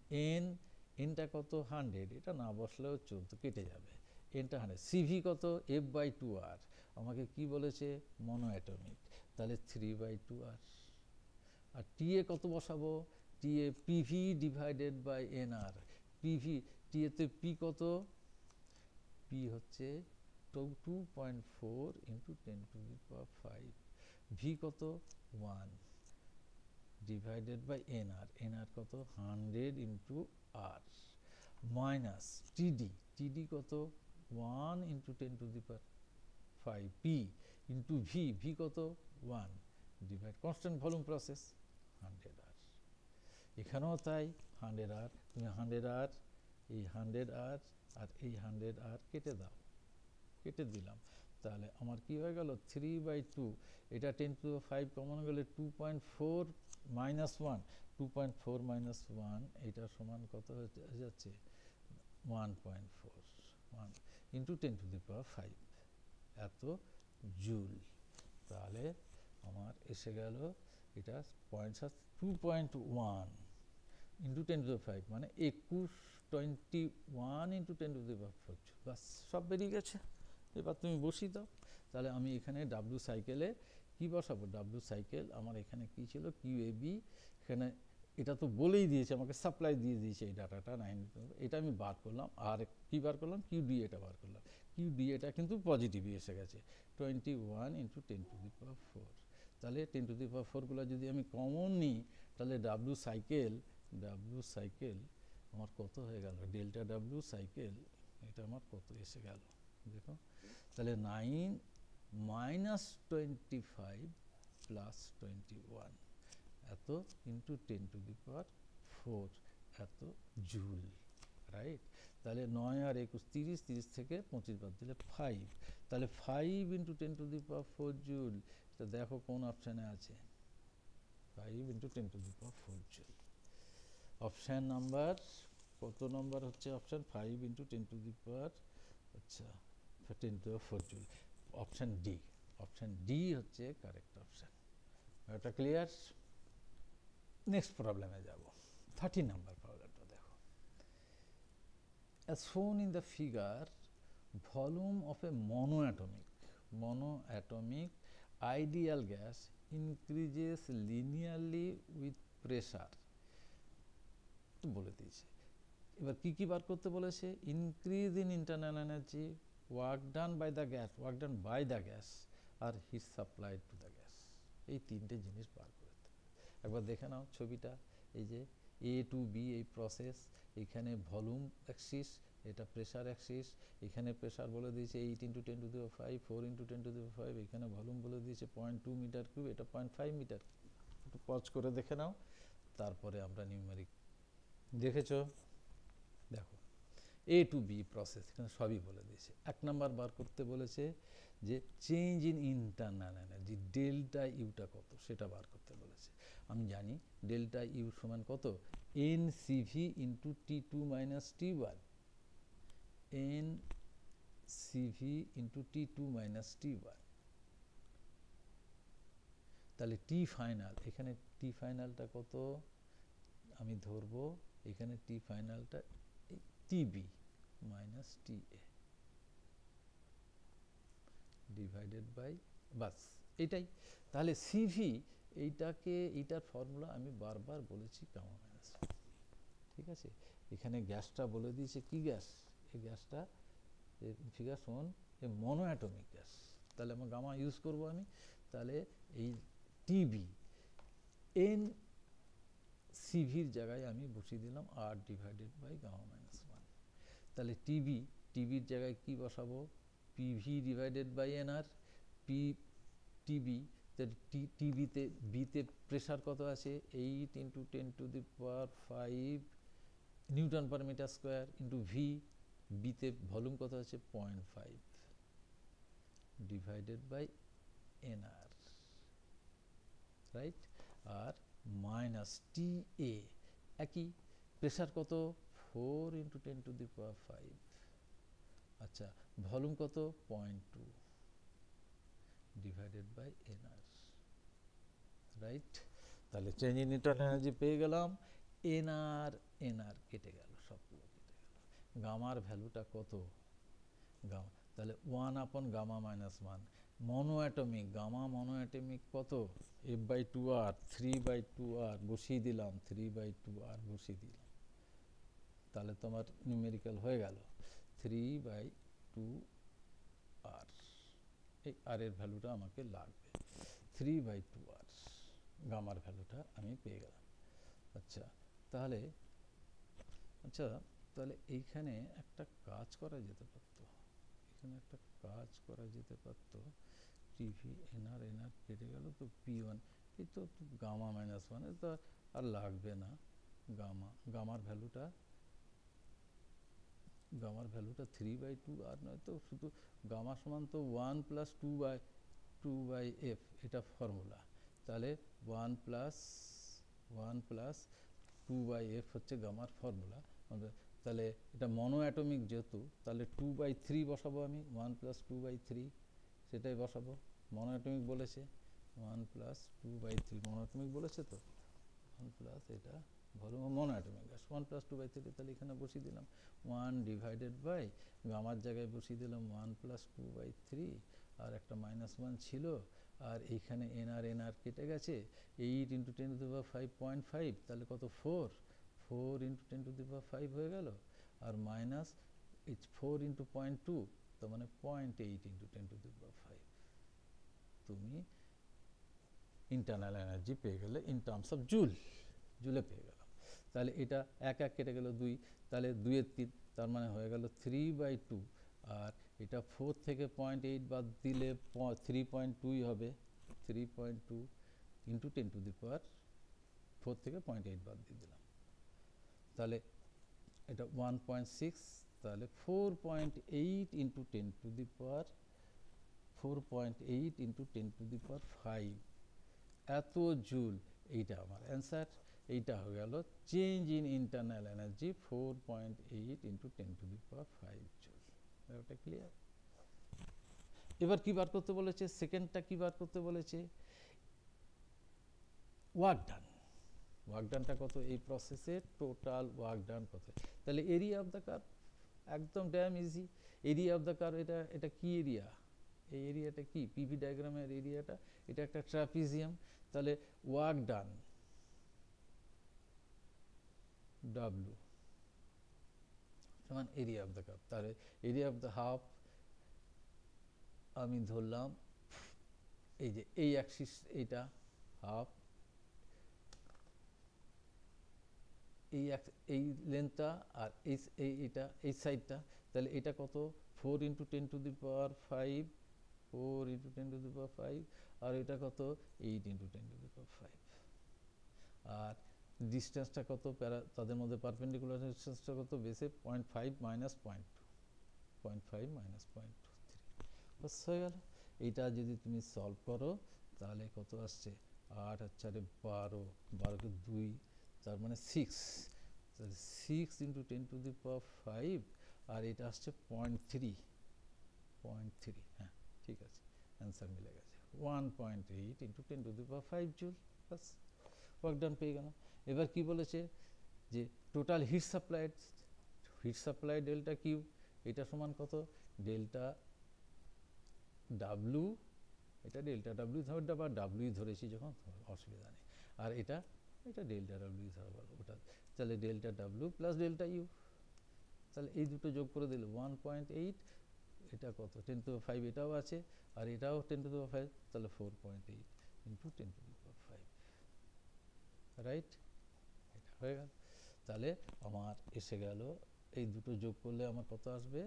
Speaker 1: এনটা কত? 100। এটা না বসলেও চলতো, কেটে যাবে। এনটা 100। সিভি কত? F/2R। আমাকে কি বলেছে? Monoatomic. তাহলে 3/2R। আর টিএ কত বসাবো? TA PV divided by NR. PV, টিএতে পি কত? পি হচ্ছে 2.4 ইন্টু 10⁵। ভি কত? 1 ডিভাইডেড বাই এনআর। এনআর কত? 100 ইন্টু আর মাইনাস টিডি। টিডি কত? 1 into 10⁵। P into V. V কত? 1 divide constant volume process 100R। এখানেও তাই 100R। তুমি 100R, এই 100R আর এই 100R কেটে দাও। কেটে দিলাম। তাহলে আমার কি হয়ে গেল? 3/2। এটা 10⁵ কমন গেলে 2.4 মাইনাস 1। 2.4 মাইনাস 1 এটা সমান কত হয়ে যাচ্ছে? 1.4 1 ইন্টু 10⁵। এত জুল। তাহলে আমার এসে গেল এটা পয়েন্টস 2.1 ইন্টু 10⁵, মানে 21 ইন্টু 10⁵। বাস, সব বেরিয়ে গেছে। এবার তুমি বসিয়ে দাও। তাহলে আমি এখানে ডাব্লিউ সাইকেলে কি বসাবো? ডাব্লিউ সাইকেল আমার এখানে কি ছিল? QAB। এখানে এটা তো বলেই দিয়েছে, আমাকে সাপ্লাই দিয়ে দিয়েছে এই ডাটাটা 9। এটা আমি বার করলাম। আর কি বার করলাম? QD এটা বার করলাম। QD এটা কিন্তু পজিটিভই এসে গেছে। 21 ইন্টু 10⁵। তাহলে 10⁵গুলো যদি আমি কমন নিই, তাহলে ডাব্লিউ সাইকেল আমার কত হয়ে গেল? ডেল্টা ডাব্লিউ সাইকেল এটা আমার কত এসে গেল দেখো। তাহলে 9 মাইনাস 25 প্লাস 21 এত ইন্টু 10⁴ এত জুল, রাইট? তাহলে 9 আর 21 30, 30 থেকে 25 বাদ দিলে 5। তাহলে 5 ইন্টু 10⁴ জুল। এটা দেখো কোন অপশানে আছে? 5 ইন্টু 10⁴ জুল। অপশান নাম্বার কত নম্বর হচ্ছে? অপশান 5 ইন্টু 10⁴, আচ্ছা 10⁴ joule. Option D. Option D হচ্ছে কারেক্ট অপশান। এটা ক্লিয়ার? নেক্সট প্রবলেমে যাব। 30 নাম্বার প্রবলেমটা দেখো। As shown in the figure, volume of a monoatomic ideal gas increases linearly with pressure। বলে দিয়েছে। এবার কি কি বার করতে বলেছে? Increase in internal energy, work done by the gas আর heat supplied to the gas. এই তিনটে জিনিস বার করতে। একবার দেখে নাও ছবিটা। এই যে A to B এই প্রসেস, এখানে ভলিউম অ্যাক্সিস, এটা প্রেসার অ্যাক্সিস। এখানে প্রেসার বলে দিয়েছে 8 ইন্টু 10⁵, 4 ইন্টু 10⁵। এখানে ভলিউম বলে দিয়েছে 0.2 মিটার কিউব, এটা 0.5 মিটার। একটু পজ করে দেখে নাও, তারপরে আমরা নিউমেরিক। দেখেছো? দেখো A to B প্রসেস, এখানে সবই বলে দিয়েছে। 1 নাম্বার বার করতে বলেছে যে change in internal energy, delta ইউটা কত সেটা বার করতে বলেছে। আমি জানি ডেল্টা ইউ সমান কত? NCV into T2 minus T1। NCV into T2 minus T1। তাহলে টি ফাইনাল, এখানে টি ফাইনালটা কত আমি ধরবো? এখানে টি ফাইনালটা TB minus TA divided by, বাস এটাই। তাহলে সিভি এইটার ফর্মুলা আমি বারবার বলেছি, গামা মাইনাস। ঠিক আছে? এখানে গ্যাসটা বলে দিয়েছে কি গ্যাস? এই গ্যাসটা ফিগার শোন, এ মনো অ্যাটমিক গ্যাস। তাহলে আমার গামা ইউজ করব আমি। তাহলে এই টিবি এন সিভির জায়গায় আমি বসিয়ে দিলাম R divided by gamma minus 1। তাহলে টিবির জায়গায় কি বসাবো? PV divided by NR. TB বিতে প্রেসার কত আছে? 8 into 10⁵ newton per metre square into V. বিতে ভলিউম কত আছে? 0.5 divided by NR, right, R minus T A একই প্রেশার কত 4 × 10⁵। আচ্ছা ভলিউম কত 0.2 ডিভাইডেড বাই এনআর, রাইট। তাহলে চেঞ্জ ইন ইন্টারনাল এনার্জি পেয়ে গেলাম, এনআর এনআর কেটে গেল, সবগুলো কেটে গেল। গামার ভ্যালুটা কত, গামা তাহলে 1 / গামা মাইনাস 1, মনো অ্যাটমিক গামা মনো অ্যাটমিক কত F/2R 3/2R বসিয়ে দিলাম, 3/2R বসিয়ে দিলাম, তাহলে তোমার নিউমেরিক্যাল হয়ে গেল 3/2R। এই আর এর ভ্যালুটা আমাকে লাগবে, 3/2R গামার ভ্যালুটা আমি পেয়ে গেলাম। আচ্ছা তাহলে এইখানে একটা কাজ করা যেতে পারতো, টিভি এনআর এনআর কেটে গেল, তো P1 এই তো গামা মাইনাস 1 এ তো আর লাগবে না, গামার ভ্যালুটা 3/2R নয় তো, শুধু গামা সমান তো 1 + 2/f, এটা ফর্মুলা। তাহলে 1 + 2/f হচ্ছে গামার ফর্মুলা। তাহলে এটা মনো অ্যাটমিক যেহেতু, তাহলে 2/3 বসাবো আমি, 1 + 2/3 সেটাই বসাবো, মনো অ্যাটমিক বলেছে, 1 + 2/3 মনো অ্যাটমিক বলেছে, তো 1 প্লাস এটা ভলিউম মনো অ্যাটমিক গ্যাস 1 + 2/3, তাহলে এখানে বসিয়ে দিলাম 1 ডিভাইডেড বাই গামার জায়গায় বসিয়ে দিলাম 1 + 2/3, আর একটা -1 ছিল, আর এইখানে এনআর এনআর কেটে গেছে, 8 × 10⁵ 0.5, তাহলে কত 4 × 10⁵ হয়ে গেল, আর মাইনাস 4 × 0.2, তার মানে 0.8 × 10⁵। তুমি ইন্টারনাল এনার্জি পেয়ে গেলে ইন টার্মস অফ জুলে পেয়ে গেলাম। তাহলে এটা এক কেটে গেল 2, তাহলে 2 এর 3, তার মানে হয়ে গেল 3/2, আর এটা 4 থেকে 0.8 বাদ দিলে 3.2 হবে, 3.2 × 10⁵, 4 থেকে 0.8 বাদ দিয়ে দিলাম, তাহলে এটা 1.6, তাহলে 4.8 × 10⁵ এত জুল, এইটা আমার অ্যান্সার। এইটা হয়ে গেল change in internal energy 4.8 × 10⁵ joule. ব্যাপারটা ক্লিয়ার? এবার কি বার করতে বলেছে, সেকেন্ডটা কি বার করতে বলেছে, ওয়ার্ক ডানটা কত, এই প্রসেসের টোটাল ওয়ার্ক ডান কত। তাহলে এরিয়া অফ দ্য কার্ভ একদম damn easy, area of the curve এটা কি এরিয়া, এই এরিয়াটা কি পিভি ডায়াগ্রামের এরিয়াটা, এটা একটা ট্রাপিজিয়াম, তাহলে ওয়ার্ক ডান W সমান এরিয়া অফ দ্য কার্ভ, তাহলে এরিয়া অফ দ্য হাফ আমি ধরলাম, এই যে এই অ্যাক্সিস এইটা হাফ, এই লেন্থটা, আর এইটা এই সাইডটা, তাহলে এটা কত 4 × 10⁵, 4 × 10⁵, আর এটা কত 8 × 10⁵, আর ডিস্টেন্সটা কত, তাদের মধ্যে পারপেন্ডিকুলার ডিস্টেন্সটা কত, বেসে 0.5 - 0.5 - 0.23, বাস হয়ে গেল। এইটা যদি তুমি সলভ করো তাহলে কত আসছে, 8 আর 4 12, 12 কে 2, তার মানে 6, তাহলে 6 × 10⁵, আর এটা আসছে 0.3, হ্যাঁ ঠিক আছে, অ্যান্সার মিলে গেছে, 1.8 × 10⁵ জুল, বাস ওয়ার্ক ডান পেয়ে গেলাম। এবার কি বলেছে যে total heat supply delta Q, এটা সমান কত, ডেল্টা ডাব্লু, এটা ডেল্টা ডাব্লিউ ধরটা বা ডাব্লিউ ধরেছি যখন, অসুবিধা নেই, আর এটা ডেল্টা ডাব্লিউ ধরবো ওটা, তাহলে delta W plus delta you, তাহলে এই দুটো যোগ করে দিলে 1.8, এটা কত 10⁵, এটাও আছে, আর এটাও 10⁵, তাহলে 4.8 × 10⁵, রাইট, এটা হয়ে গেল। তাহলে আমার এসে গেল, এই দুটো যোগ করলে আমার কত আসবে,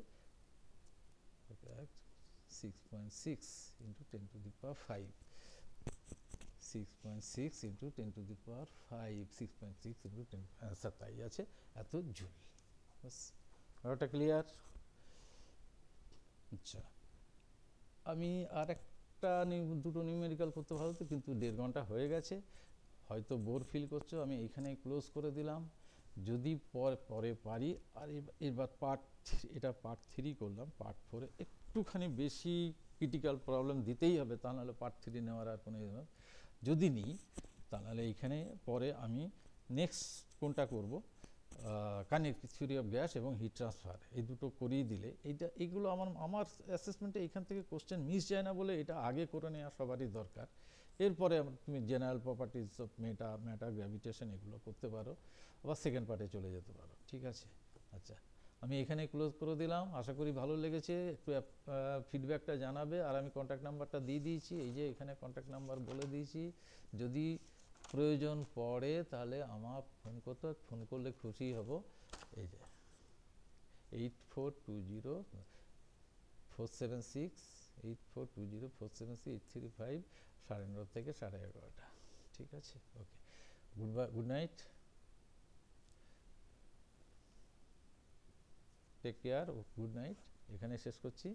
Speaker 1: 6.6 × 10⁵, 6.6 × 10⁵, 6.6 × 10, অ্যান্সার তাই আছে, এত জুল, বাস ব্যাপারটা ক্লিয়ার। আচ্ছা আমি আর দুটো নিউমেরিক্যাল করতে ভালো হতো, কিন্তু 1.5 ঘন্টা হয়ে গেছে, হয়তো বোর ফিল করছো। আমি এইখানে ক্লোজ করে দিলাম। যদি পরে পারি, আর এবার এটা পার্ট 3 করলাম। পার্ট 4 একটুখানি বেশি ক্রিটিক্যাল প্রবলেম দিতেই হবে, তা নাহলে পার্ট 3 নেওয়ার আর কোনো যদি নিই, তাহলে এইখানে পরে আমি নেক্সট কোনটা করব, কাইনেটিক থিওরি অফ গ্যাস এবং হিট ট্রান্সফার, এই দুটো করিয়ে দিলে এইগুলো আমার অ্যাসেসমেন্টে এইখান থেকে কোশ্চেন মিস যায় না বলে এটা আগে করে নেওয়া সবারই দরকার। এরপরে তুমি general properties of matter, gravitation এগুলো করতে পারো, আবার সেকেন্ড পার্টে চলে যেতে পারো। ঠিক আছে, আচ্ছা আমি এখানে ক্লোজ করে দিলাম। আশা করি ভালো লেগেছে। একটু ফিডব্যাকটা জানাবে। আর আমি কন্ট্যাক্ট নাম্বারটা দিয়ে দিয়েছি, এই যে এখানে কন্ট্যাক্ট নাম্বার বলে দিয়েছি। যদি প্রয়োজন পড়ে তাহলে আমার ফোন করলে খুশি হব। এই যে 84204768420476 9:30 থেকে 11:30। ঠিক আছে, okay, good night, take care, good night, এখানে শেষ করছি।